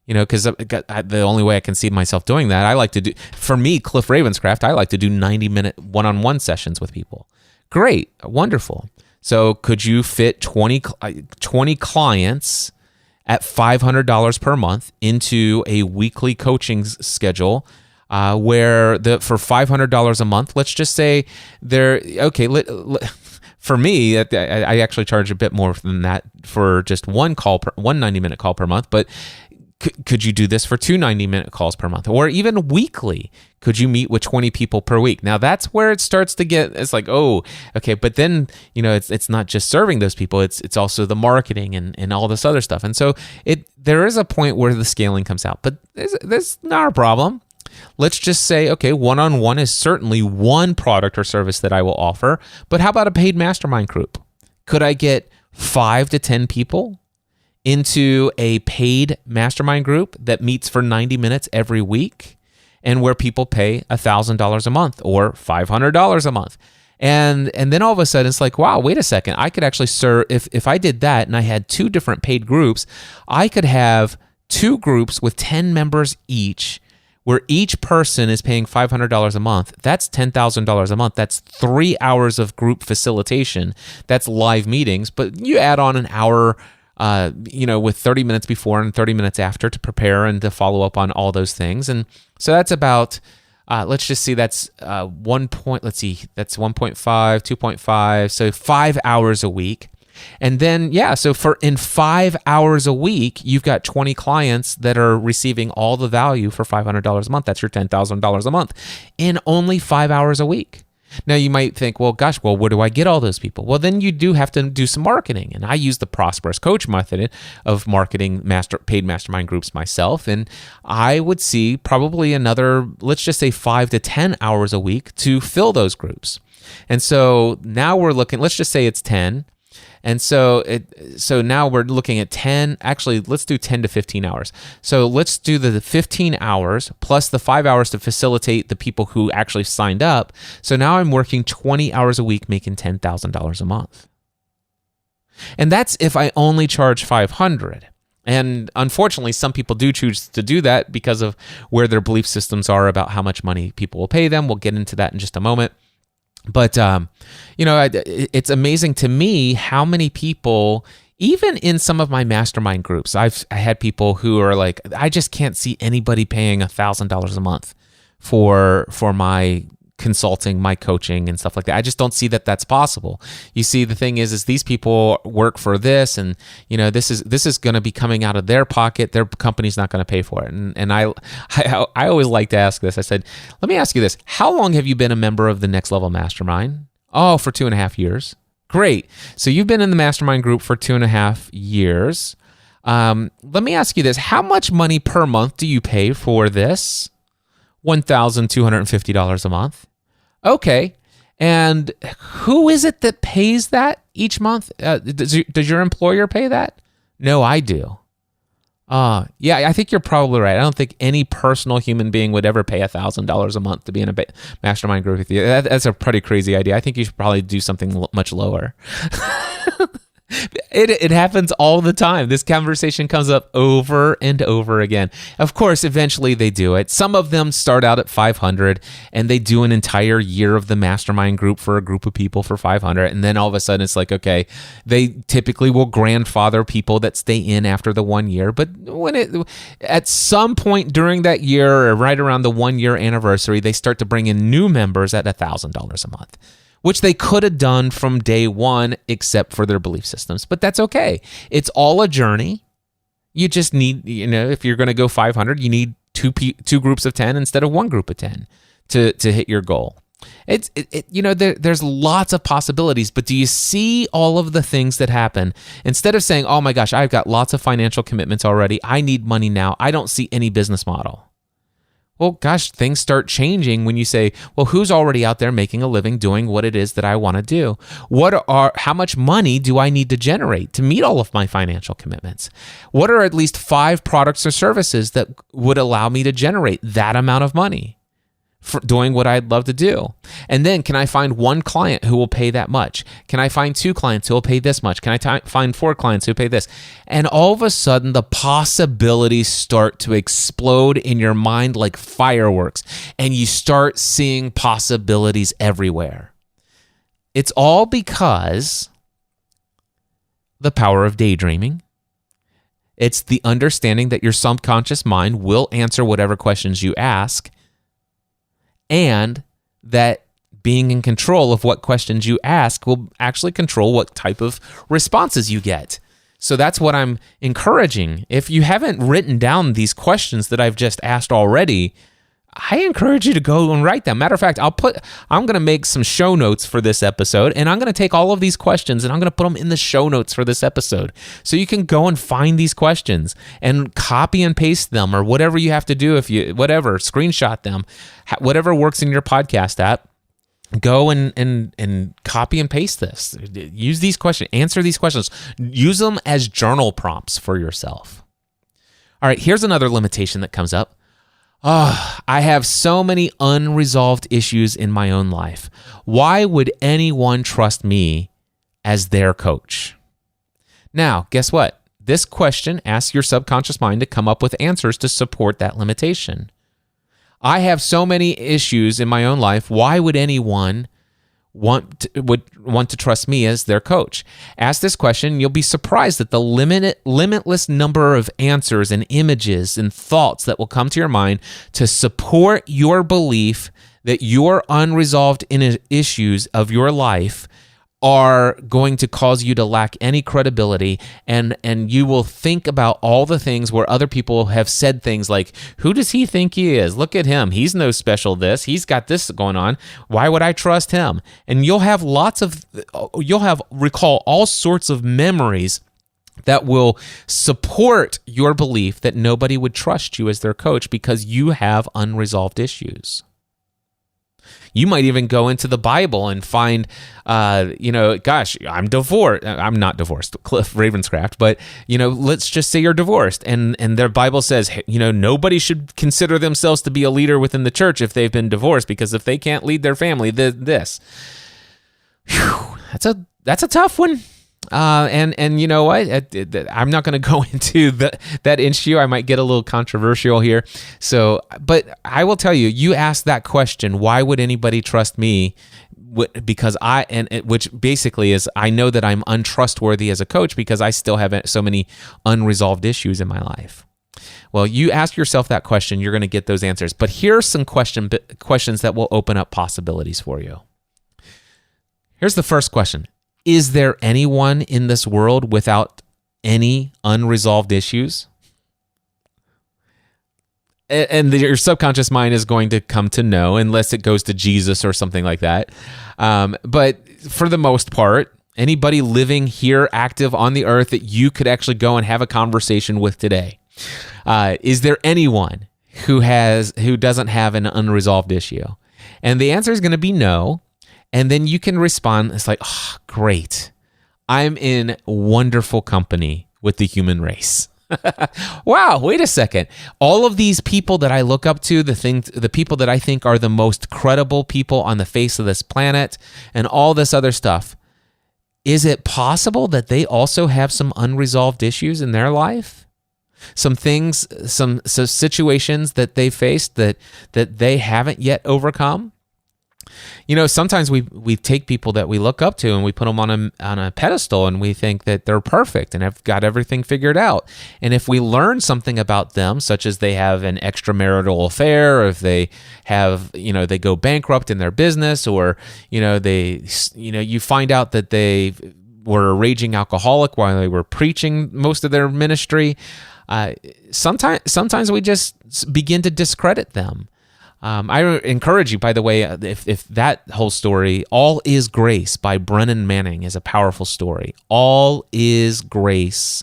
Because the only way I can see myself doing that, I like to do, for me, Cliff Ravenscraft, I like to do 90-minute one-on-one sessions with people. Great, wonderful. So could you fit 20 clients at $500 per month into a weekly coaching schedule where for $500 a month, let's just say for me, I actually charge a bit more than that for just one 90-minute call per month, but could you do this for 2 90-minute calls per month, or even weekly? Could you meet with 20 people per week? Now that's where it starts to get, it's like, oh, okay, but then, it's not just serving those people, it's also the marketing and all this other stuff. And so there is a point where the scaling comes out, but that's not a problem. Let's just say, okay, one-on-one is certainly one product or service that I will offer, but how about a paid mastermind group? Could I get 5 to 10 people into a paid mastermind group that meets for 90 minutes every week and where people pay $1,000 a month or $500 a month? And then all of a sudden it's like, wow, wait a second. I could actually serve, if I did that and I had 2 different paid groups, I could have 2 groups with 10 members each, where each person is paying $500 a month. That's $10,000 a month. That's 3 hours of group facilitation. That's live meetings, but you add on an hour with 30 minutes before and 30 minutes after to prepare and to follow up on all those things. And so that's about, let's just see, that's that's 1.5, 2.5, so 5 hours a week. And then, so in 5 hours a week, you've got 20 clients that are receiving all the value for $500 a month. That's your $10,000 a month in only 5 hours a week. Now you might think, well, where do I get all those people? Well, then you do have to do some marketing. And I use the Prosperous Coach method of marketing paid mastermind groups myself. And I would see probably another, let's just say 5 to 10 hours a week to fill those groups. And so now we're looking, let's just say it's 10. And so now we're looking at 10, actually, let's do 10 to 15 hours. So let's do the 15 hours plus the 5 hours to facilitate the people who actually signed up. So now I'm working 20 hours a week, making $10,000 a month. And that's if I only charge $500. And unfortunately, some people do choose to do that because of where their belief systems are about how much money people will pay them. We'll get into that in just a moment. But, it's amazing to me how many people, even in some of my mastermind groups, I had people who are like, I just can't see anybody paying $1,000 a month for my consulting, my coaching and stuff like that. I just don't see that that's possible. You see, the thing is these people work for this, and this is going to be coming out of their pocket. Their company's not going to pay for it. And I always like to ask this. I said, let me ask you this: how long have you been a member of the Next Level Mastermind? Oh, for 2.5 years. Great. So you've been in the mastermind group for 2.5 years. Let me ask you this: how much money per month do you pay for this? $1,250 a month. Okay. And who is it that pays that each month? Does your employer pay that? No, I do. Yeah, I think you're probably right. I don't think any personal human being would ever pay $1,000 a month to be in a mastermind group with you. That's a pretty crazy idea. I think you should probably do something much lower. It happens all the time. This conversation comes up over and over again. Of course, eventually they do it. Some of them start out at $500 and they do an entire year of the mastermind group for a group of people for $500. And then all of a sudden it's like, okay, they typically will grandfather people that stay in after the 1 year. But at some point during that year or right around the 1 year anniversary, they start to bring in new members at $1,000 a month, which they could have done from day one, except for their belief systems. But that's okay. It's all a journey. You just need, if you're going to go 500, you need two groups of 10 instead of one group of 10 to hit your goal. There's lots of possibilities, but do you see all of the things that happen? Instead of saying, oh my gosh, I've got lots of financial commitments already, I need money now, I don't see any business model. Well, gosh, things start changing when you say, well, who's already out there making a living doing what it is that I want to do? How much money do I need to generate to meet all of my financial commitments? What are at least 5 products or services that would allow me to generate that amount of money for doing what I'd love to do? And then can I find one client who will pay that much? Can I find 2 clients who will pay this much? Can I find 4 clients who pay this? And all of a sudden the possibilities start to explode in your mind like fireworks, and you start seeing possibilities everywhere. It's all because the power of daydreaming. It's the understanding that your subconscious mind will answer whatever questions you ask, and that being in control of what questions you ask will actually control what type of responses you get. So that's what I'm encouraging. If you haven't written down these questions that I've just asked already, I encourage you to go and write them. Matter of fact, I'm going to make some show notes for this episode, and I'm going to take all of these questions and I'm going to put them in the show notes for this episode. So you can go and find these questions and copy and paste them, or whatever you have to do, screenshot them, whatever works in your podcast app. Go and copy and paste this. Use these questions, answer these questions, use them as journal prompts for yourself. All right, here's another limitation that comes up. I have so many unresolved issues in my own life. Why would anyone trust me as their coach? Now, guess what? This question asks your subconscious mind to come up with answers to support that limitation. I have so many issues in my own life. Why would anyone want to trust me as their coach? Ask this question, you'll be surprised at the limitless number of answers and images and thoughts that will come to your mind to support your belief that your unresolved issues of your life are going to cause you to lack any credibility, and you will think about all the things where other people have said things like, who does he think he is? Look at him. He's no special this. He's got this going on. Why would I trust him? And you'll recall all sorts of memories that will support your belief that nobody would trust you as their coach because you have unresolved issues. You might even go into the Bible and find, gosh, I'm divorced. I'm not divorced, Cliff Ravenscraft, but, let's just say you're divorced. And their Bible says, nobody should consider themselves to be a leader within the church if they've been divorced, because if they can't lead their family, this. Whew, that's a tough one. And you know what? I'm not going to go into that issue. I might get a little controversial here. So, but I will tell you, you asked that question, why would anybody trust me? Because which basically is, I know that I'm untrustworthy as a coach because I still have so many unresolved issues in my life. Well, you ask yourself that question, you're going to get those answers. But here are some questions that will open up possibilities for you. Here's the first question. Is there anyone in this world without any unresolved issues? And your subconscious mind is going to come to no, unless it goes to Jesus or something like that. But for the most part, anybody living here, active on the earth that you could actually go and have a conversation with today, is there anyone who doesn't have an unresolved issue? And the answer is going to be no. And then you can respond, it's like, oh, great. I'm in wonderful company with the human race. Wow, wait a second. All of these people that I look up to, the people that I think are the most credible people on the face of this planet, and all this other stuff, is it possible that they also have some unresolved issues in their life? Some things, some situations that they faced that they haven't yet overcome? You know, sometimes we take people that we look up to and we put them on a pedestal and we think that they're perfect and have got everything figured out. And if we learn something about them, such as they have an extramarital affair, or if they have, they go bankrupt in their business, or, you find out that they were a raging alcoholic while they were preaching most of their ministry, sometimes we just begin to discredit them. I encourage you, by the way, if that whole story, All Is Grace by Brennan Manning, is a powerful story. All Is Grace,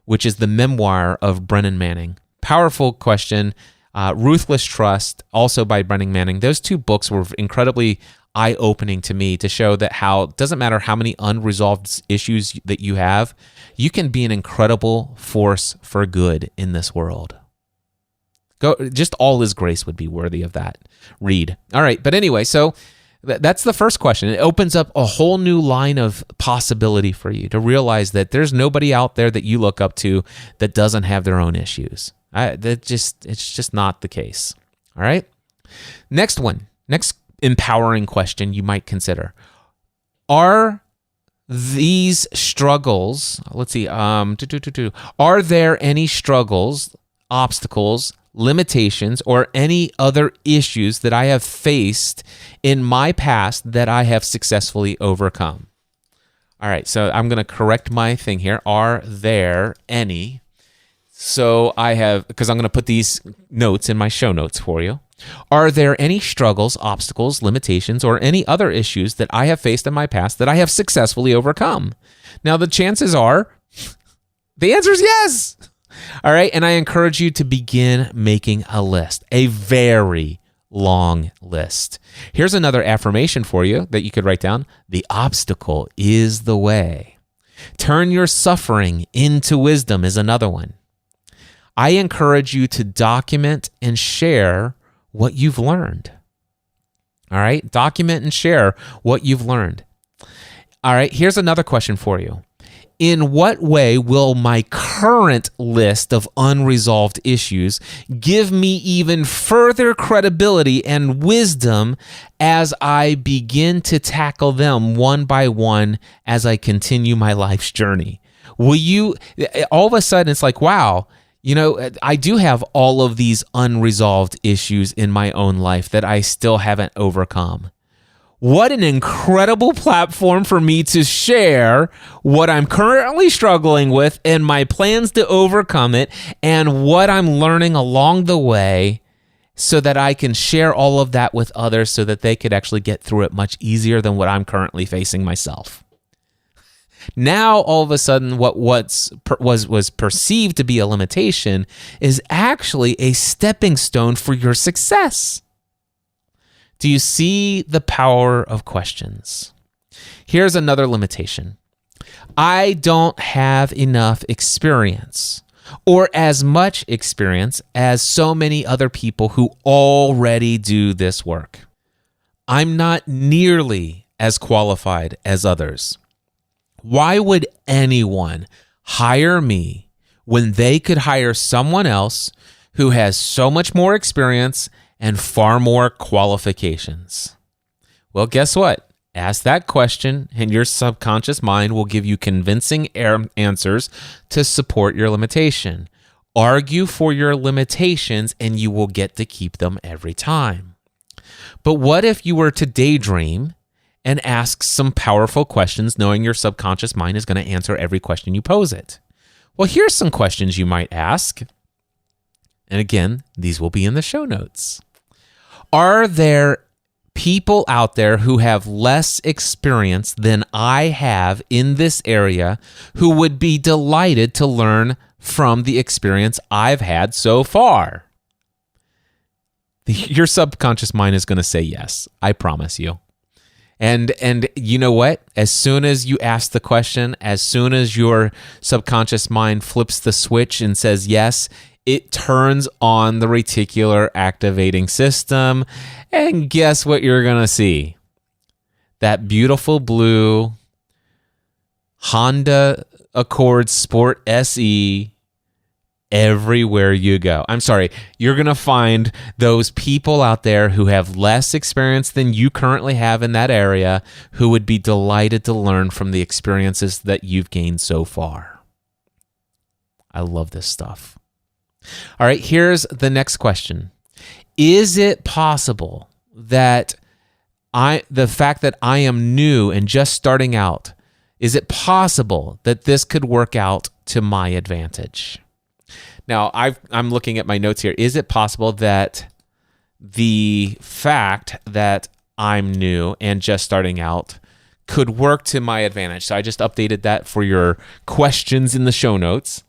which is the memoir of Brennan Manning. Powerful question. Ruthless Trust, also by Brennan Manning. Those two books were incredibly eye-opening to me, to show that how it doesn't matter how many unresolved issues that you have, you can be an incredible force for good in this world. Just All Is Grace would be worthy of that read. All right, but anyway, so that's the first question. It opens up a whole new line of possibility for you to realize that there's nobody out there that you look up to that doesn't have their own issues. It's just not the case. All right? Next empowering question you might consider. Are these struggles, let's see, are there any struggles, obstacles, limitations, or any other issues that I have faced in my past that I have successfully overcome? All right, so I'm going to correct my thing here. Are there any? So because I'm going to put these notes in my show notes for you. Are there any struggles, obstacles, limitations, or any other issues that I have faced in my past that I have successfully overcome? Now, the chances are, the answer is yes. All right, and I encourage you to begin making a list, a very long list. Here's another affirmation for you that you could write down. The obstacle is the way. Turn your suffering into wisdom is another one. I encourage you to document and share what you've learned. All right, document and share what you've learned. All right, here's another question for you. In what way will my current list of unresolved issues give me even further credibility and wisdom as I begin to tackle them one by one as I continue my life's journey? Will you, all of a sudden it's like, wow, I do have all of these unresolved issues in my own life that I still haven't overcome. What an incredible platform for me to share what I'm currently struggling with and my plans to overcome it and what I'm learning along the way, so that I can share all of that with others so that they could actually get through it much easier than what I'm currently facing myself. Now, all of a sudden, what was perceived to be a limitation is actually a stepping stone for your success. Do you see the power of questions? Here's another limitation. I don't have enough experience, or as much experience as so many other people who already do this work. I'm not nearly as qualified as others. Why would anyone hire me when they could hire someone else who has so much more experience and far more qualifications? Well, guess what? Ask that question, and your subconscious mind will give you convincing answers to support your limitation. Argue for your limitations, and you will get to keep them every time. But what if you were to daydream and ask some powerful questions, knowing your subconscious mind is going to answer every question you pose it? Well, here's some questions you might ask. And again, these will be in the show notes. Are there people out there who have less experience than I have in this area who would be delighted to learn from the experience I've had so far? Your subconscious mind is going to say yes, I promise you. And you know what? As soon as you ask the question, as soon as your subconscious mind flips the switch and says yes, it turns on the reticular activating system. And guess what you're going to see? That beautiful blue Honda Accord Sport SE everywhere you go. I'm sorry, you're going to find those people out there who have less experience than you currently have in that area who would be delighted to learn from the experiences that you've gained so far. I love this stuff. All right, here's the next question. Is it possible that the fact that I am new and just starting out, is it possible that this could work out to my advantage? Now, I'm looking at my notes here. Is it possible that the fact that I'm new and just starting out could work to my advantage? So I just updated that for your questions in the show notes.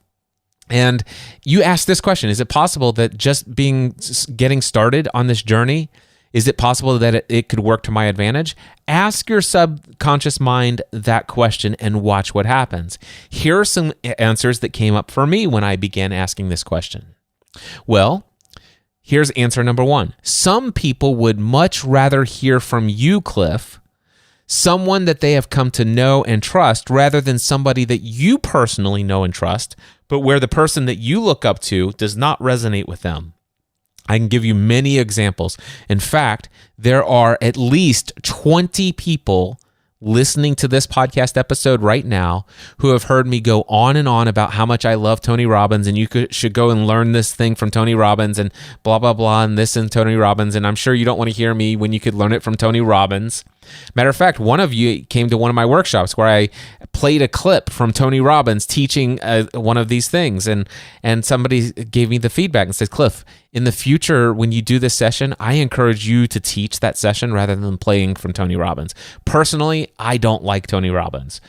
And you asked this question: is it possible that just getting started on this journey, is it possible that it could work to my advantage? Ask your subconscious mind that question and watch what happens. Here are some answers that came up for me when I began asking this question. Well, here's answer number one. Some people would much rather hear from you, Cliff, someone that they have come to know and trust, rather than somebody that you personally know and trust, but where the person that you look up to does not resonate with them. I can give you many examples. In fact, there are at least 20 people listening to this podcast episode right now who have heard me go on and on about how much I love Tony Robbins, and you should go and learn this thing from Tony Robbins and blah, blah, blah, and this and Tony Robbins. And I'm sure you don't want to hear me when you could learn it from Tony Robbins. Matter of fact, one of you came to one of my workshops where I played a clip from Tony Robbins teaching one of these things, and somebody gave me the feedback and said, Cliff, in the future, when you do this session, I encourage you to teach that session rather than playing from Tony Robbins. Personally, I don't like Tony Robbins.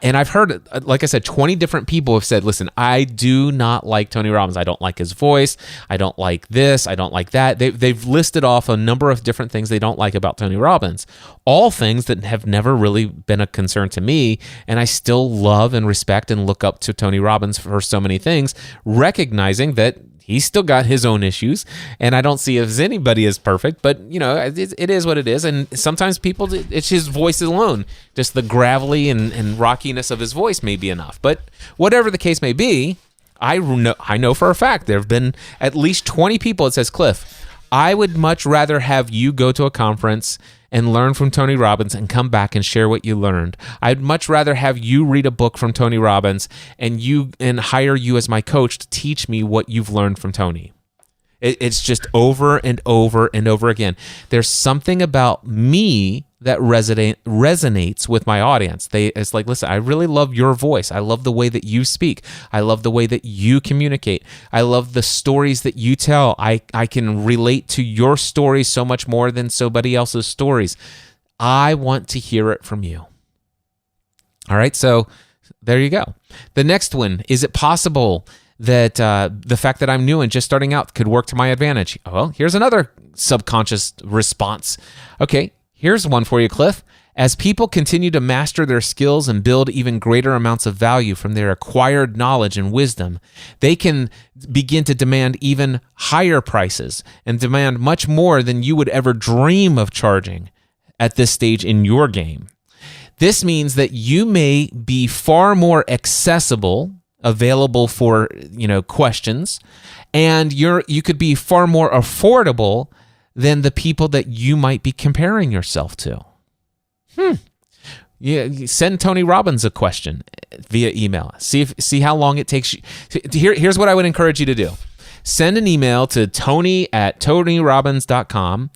And I've heard, like I said, 20 different people have said, listen, I do not like Tony Robbins. I don't like his voice. I don't like this. I don't like that. They've listed off a number of different things they don't like about Tony Robbins. All things that have never really been a concern to me. And I still love and respect and look up to Tony Robbins for so many things, recognizing that he's still got his own issues, and I don't see as anybody is perfect, but you know, it is what it is. And sometimes people, it's his voice alone, just the gravelly and rockiness of his voice may be enough. But whatever the case may be, I know for a fact there have been at least 20 people that says, Cliff, I would much rather have you go to a conference and learn from Tony Robbins and come back and share what you learned. I'd much rather have you read a book from Tony Robbins and hire you as my coach to teach me what you've learned from Tony. It's just over and over and over again. There's something about me that resonates with my audience. It's like, listen, I really love your voice. I love the way that you speak. I love the way that you communicate. I love the stories that you tell. I can relate to your stories so much more than somebody else's stories. I want to hear it from you. All right, so there you go. The next one, is it possible that the fact that I'm new and just starting out could work to my advantage? Well, here's another subconscious response. Okay, here's one for you, Cliff. As people continue to master their skills and build even greater amounts of value from their acquired knowledge and wisdom, they can begin to demand even higher prices and demand much more than you would ever dream of charging at this stage in your game. This means that you may be far more accessible, available for, questions, and you could be far more affordable than the people that you might be comparing yourself to. Yeah, send Tony Robbins a question via email. See how long it takes you. Here's what I would encourage you to do. Send an email to tony@tonyrobbins.com.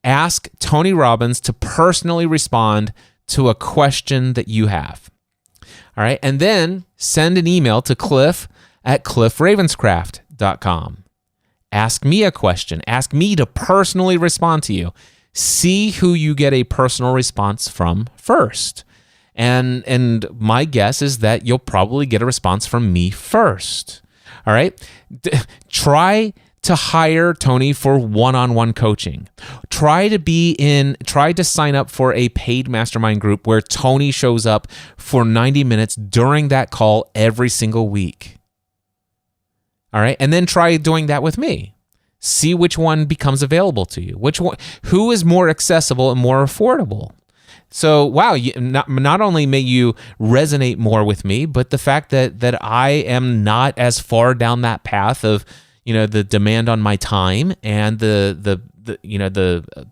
Ask Tony Robbins to personally respond to a question that you have. All right. And then send an email to cliff@cliffravenscraft.com. Ask me a question. Ask me to personally respond to you. See who you get a personal response from first. And my guess is that you'll probably get a response from me first. All right. Try to hire Tony for one-on-one coaching. Try to sign up for a paid mastermind group where Tony shows up for 90 minutes during that call every single week. All right. And then try doing that with me. See which one becomes available to you. Who is more accessible and more affordable? So, wow, not only may you resonate more with me, but the fact that I am not as far down that path of, the demand on my time and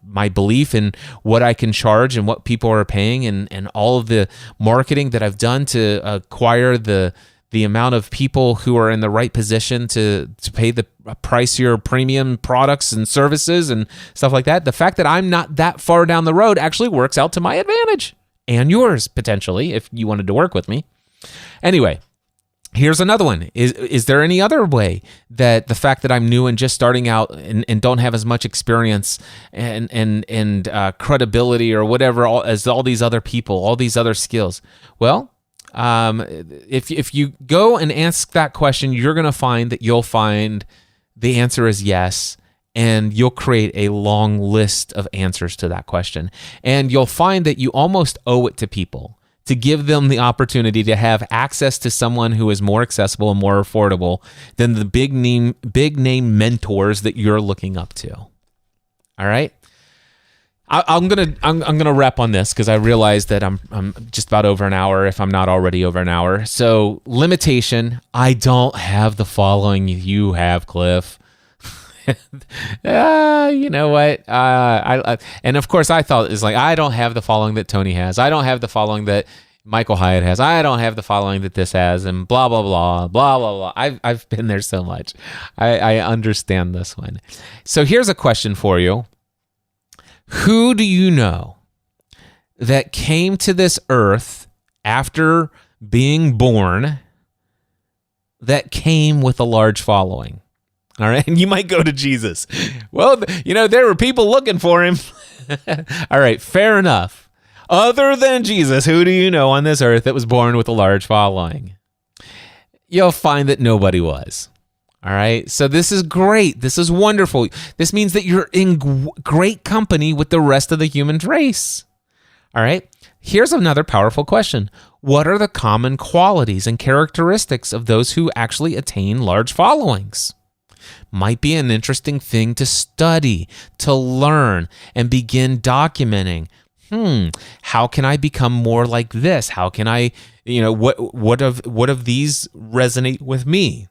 my belief in what I can charge and what people are paying and all of the marketing that I've done to acquire the amount of people who are in the right position to pay the pricier premium products and services and stuff like that. The fact that I'm not that far down the road actually works out to my advantage and yours, potentially, if you wanted to work with me. Anyway, here's another one. Is there any other way that the fact that I'm new and just starting out and don't have as much experience and credibility or whatever as all these other people, all these other skills? Well, if you go and ask that question, you're going to find that you'll find the answer is yes, and you'll create a long list of answers to that question. And you'll find that you almost owe it to people to give them the opportunity to have access to someone who is more accessible and more affordable than the big name mentors that you're looking up to. All right? I'm gonna wrap on this because I realize that I'm just about over an hour, if I'm not already over an hour. So limitation: I don't have the following you have, Cliff. You know what? And of course I thought it's like I don't have the following that Tony has. I don't have the following that Michael Hyatt has. I don't have the following that this has, and blah blah blah blah blah blah. I've been there so much. I understand this one. So here's a question for you. Who do you know that came to this earth after being born that came with a large following? All right. And you might go to Jesus. Well, there were people looking for him. All right. Fair enough. Other than Jesus, who do you know on this earth that was born with a large following? You'll find that nobody was. All right. So this is great. This is wonderful. This means that you're in great company with the rest of the human race. All right. Here's another powerful question. What are the common qualities and characteristics of those who actually attain large followings? Might be an interesting thing to study, to learn, and begin documenting. How can I become more like this? How can I, what of these resonate with me?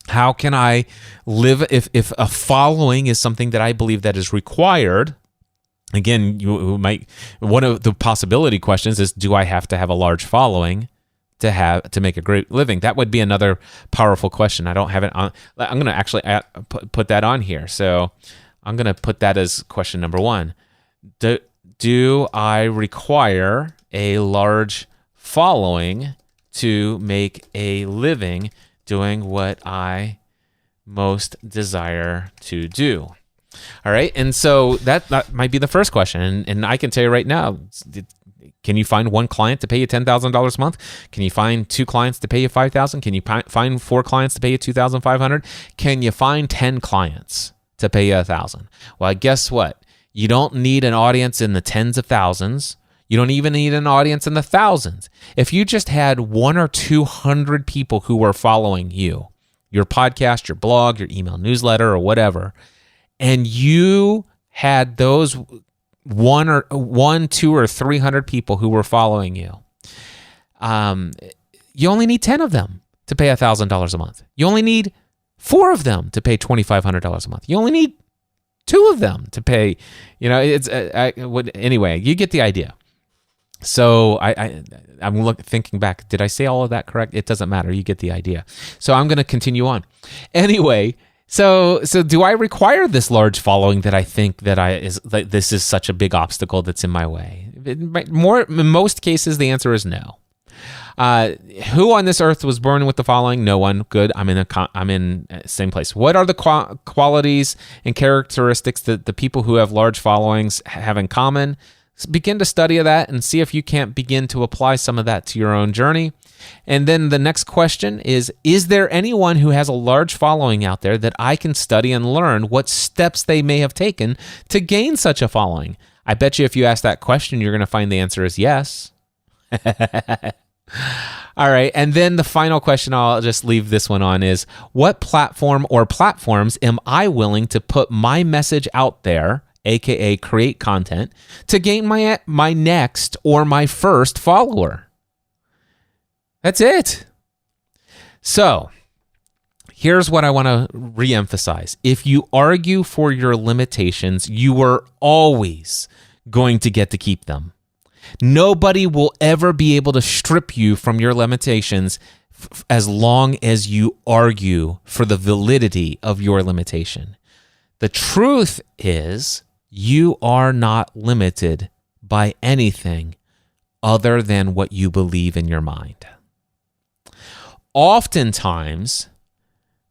How can I live if a following is something that I believe that is required? Again, one of the possibility questions is, do I have to have a large following to make a great living? That would be another powerful question. I don't have it on. I'm going to actually put that on here. So I'm going to put that as question number 1. Do I require a large following to make a living doing what I most desire to do? All right. And so that might be the first question. And I can tell you right now, can you find one client to pay you $10,000 a month? Can you find 2 clients to pay you $5,000? Can you find 4 clients to pay you $2,500? Can you find 10 clients to pay you $1,000? Well, guess what? You don't need an audience in the tens of thousands. You don't even need an audience in the thousands. If you just had 100 or 200 people who were following you, your podcast, your blog, your email newsletter, or whatever, and you had those one, 2, or 300 people who were following you, you only need 10 of them to pay $1,000 a month. You only need 4 of them to pay $2,500 a month. You only need 2 of them to pay, anyway, you get the idea. So I'm thinking back, did I say all of that correct? It doesn't matter. You get the idea. So I'm going to continue on. Anyway, so do I require this large following that I think that this is such a big obstacle that's in my way? In most cases, the answer is no. Who on this earth was born with the following? No one. Good. I'm in same place. What are the qualities and characteristics that the people who have large followings have in common? Begin to study that and see if you can't begin to apply some of that to your own journey. And then the next question is there anyone who has a large following out there that I can study and learn what steps they may have taken to gain such a following? I bet you if you ask that question, you're going to find the answer is yes. All right. And then the final question, I'll just leave this one on, is what platform or platforms am I willing to put my message out there, aka create content, to gain my next or my first follower? That's it. So here's what I want to reemphasize. If you argue for your limitations, you are always going to get to keep them. Nobody will ever be able to strip you from your limitations as long as you argue for the validity of your limitation. The truth is, you are not limited by anything other than what you believe in your mind. Oftentimes,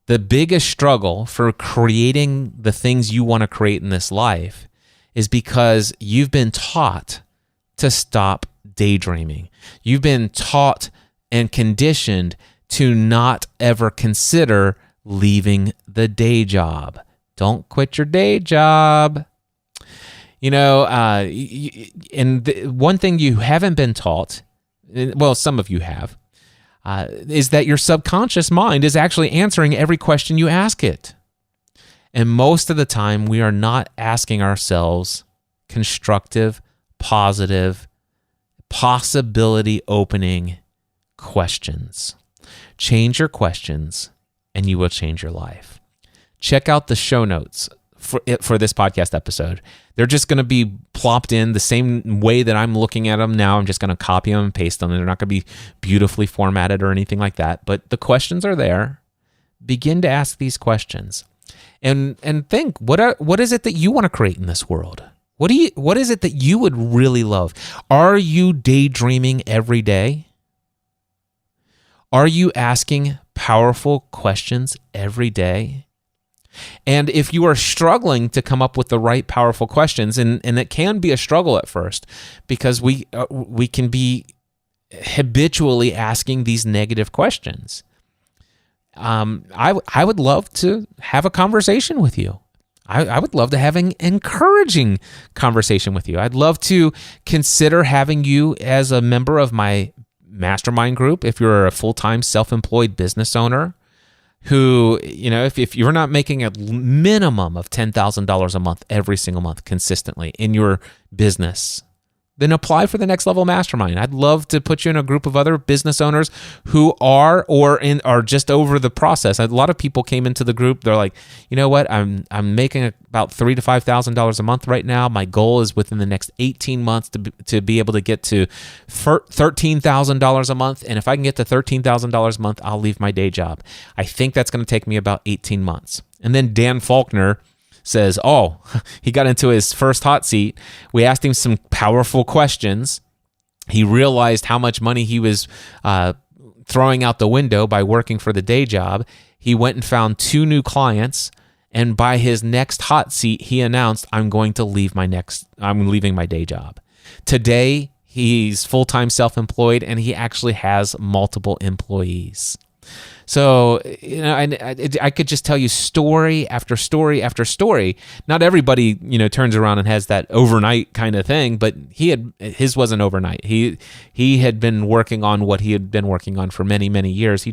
the biggest struggle for creating the things you want to create in this life is because you've been taught to stop daydreaming. You've been taught and conditioned to not ever consider leaving the day job. Don't quit your day job. One thing you haven't been taught, well, some of you have, is that your subconscious mind is actually answering every question you ask it. And most of the time, we are not asking ourselves constructive, positive, possibility-opening questions. Change your questions, and you will change your life. Check out the show notes for this podcast episode. They're just going to be plopped in the same way that I'm looking at them now. I'm just going to copy them and paste them. They're not going to be beautifully formatted or anything like that, but the questions are there. Begin to ask these questions and think, what is it that you want to create in this world? What is it that you would really love? Are you daydreaming every day? Are you asking powerful questions every day? And if you are struggling to come up with the right powerful questions, and it can be a struggle at first because we can be habitually asking these negative questions, I would love to have a conversation with you. I would love to have an encouraging conversation with you. I'd love to consider having you as a member of my mastermind group if you're a full-time self-employed business owner who, if you're not making a minimum of $10,000 a month every single month consistently in your business, then apply for the Next Level Mastermind. I'd love to put you in a group of other business owners who are just over the process. A lot of people came into the group. They're like, you know what? I'm making about $3,000 to $5,000 a month right now. My goal is within the next 18 months to be able to get to $13,000 a month. And if I can get to $13,000 a month, I'll leave my day job. I think that's going to take me about 18 months. And then Dan Faulkner says, he got into his first hot seat. We asked him some powerful questions. He realized how much money he was throwing out the window by working for the day job. He went and found 2 new clients. And by his next hot seat, he announced, I'm leaving my day job. Today, he's full-time self-employed and he actually has multiple employees. So, I could just tell you story after story after story. Not everybody, turns around and has that overnight kind of thing, but his wasn't overnight. He had been working on what he had been working on for many, many years. He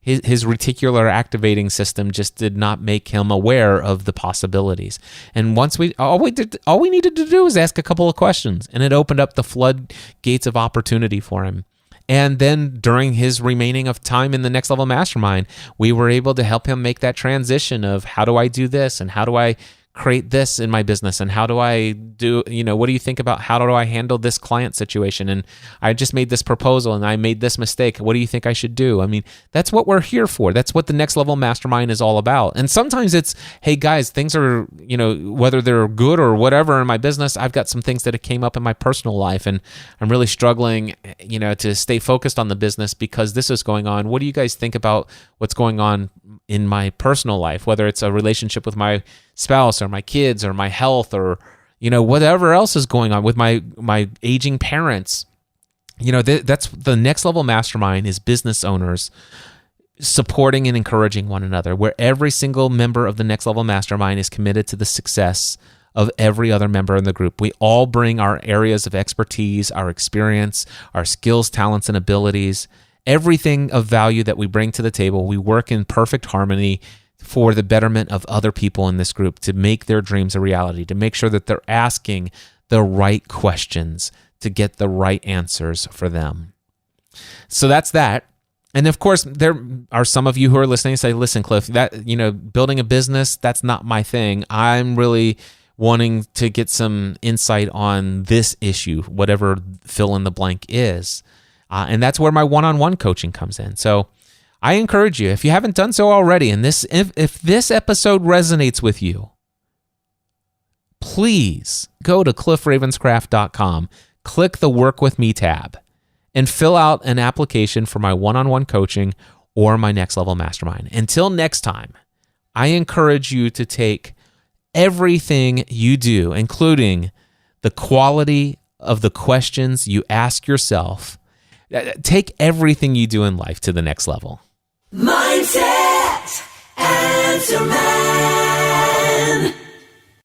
his reticular activating system just did not make him aware of the possibilities. And once all we needed to do was ask a couple of questions, and it opened up the floodgates of opportunity for him. And then during his remaining of time in the Next Level Mastermind, we were able to help him make that transition of how do I do this and how do I create this in my business and how do I do, what do you think about how do I handle this client situation? And I just made this proposal and I made this mistake. What do you think I should do? I mean, that's what we're here for. That's what the Next Level Mastermind is all about. And sometimes it's, hey guys, things are, whether they're good or whatever in my business, I've got some things that came up in my personal life and I'm really struggling, to stay focused on the business because this is going on. What do you guys think about what's going on in my personal life, whether it's a relationship with my spouse or my kids or my health or whatever else is going on with my aging parents? That's the Next Level Mastermind is business owners supporting and encouraging one another, where every single member of the Next Level Mastermind is committed to the success of every other member in the group. We all bring our areas of expertise, our experience, our skills, talents, and abilities. Everything of value that we bring to the table, we work in perfect harmony for the betterment of other people in this group to make their dreams a reality, to make sure that they're asking the right questions to get the right answers for them. So that's that. And of course, there are some of you who are listening and say, listen, Cliff, that, building a business, that's not my thing. I'm really wanting to get some insight on this issue, whatever fill in the blank is. And that's where my one-on-one coaching comes in. So I encourage you, if you haven't done so already, and if this episode resonates with you, please go to cliffravenscraft.com, click the Work With Me tab, and fill out an application for my one-on-one coaching or my Next Level Mastermind. Until next time, I encourage you to take everything you do, including the quality of the questions you ask yourself, take everything you do in life to the next level. Mindset Answer Man.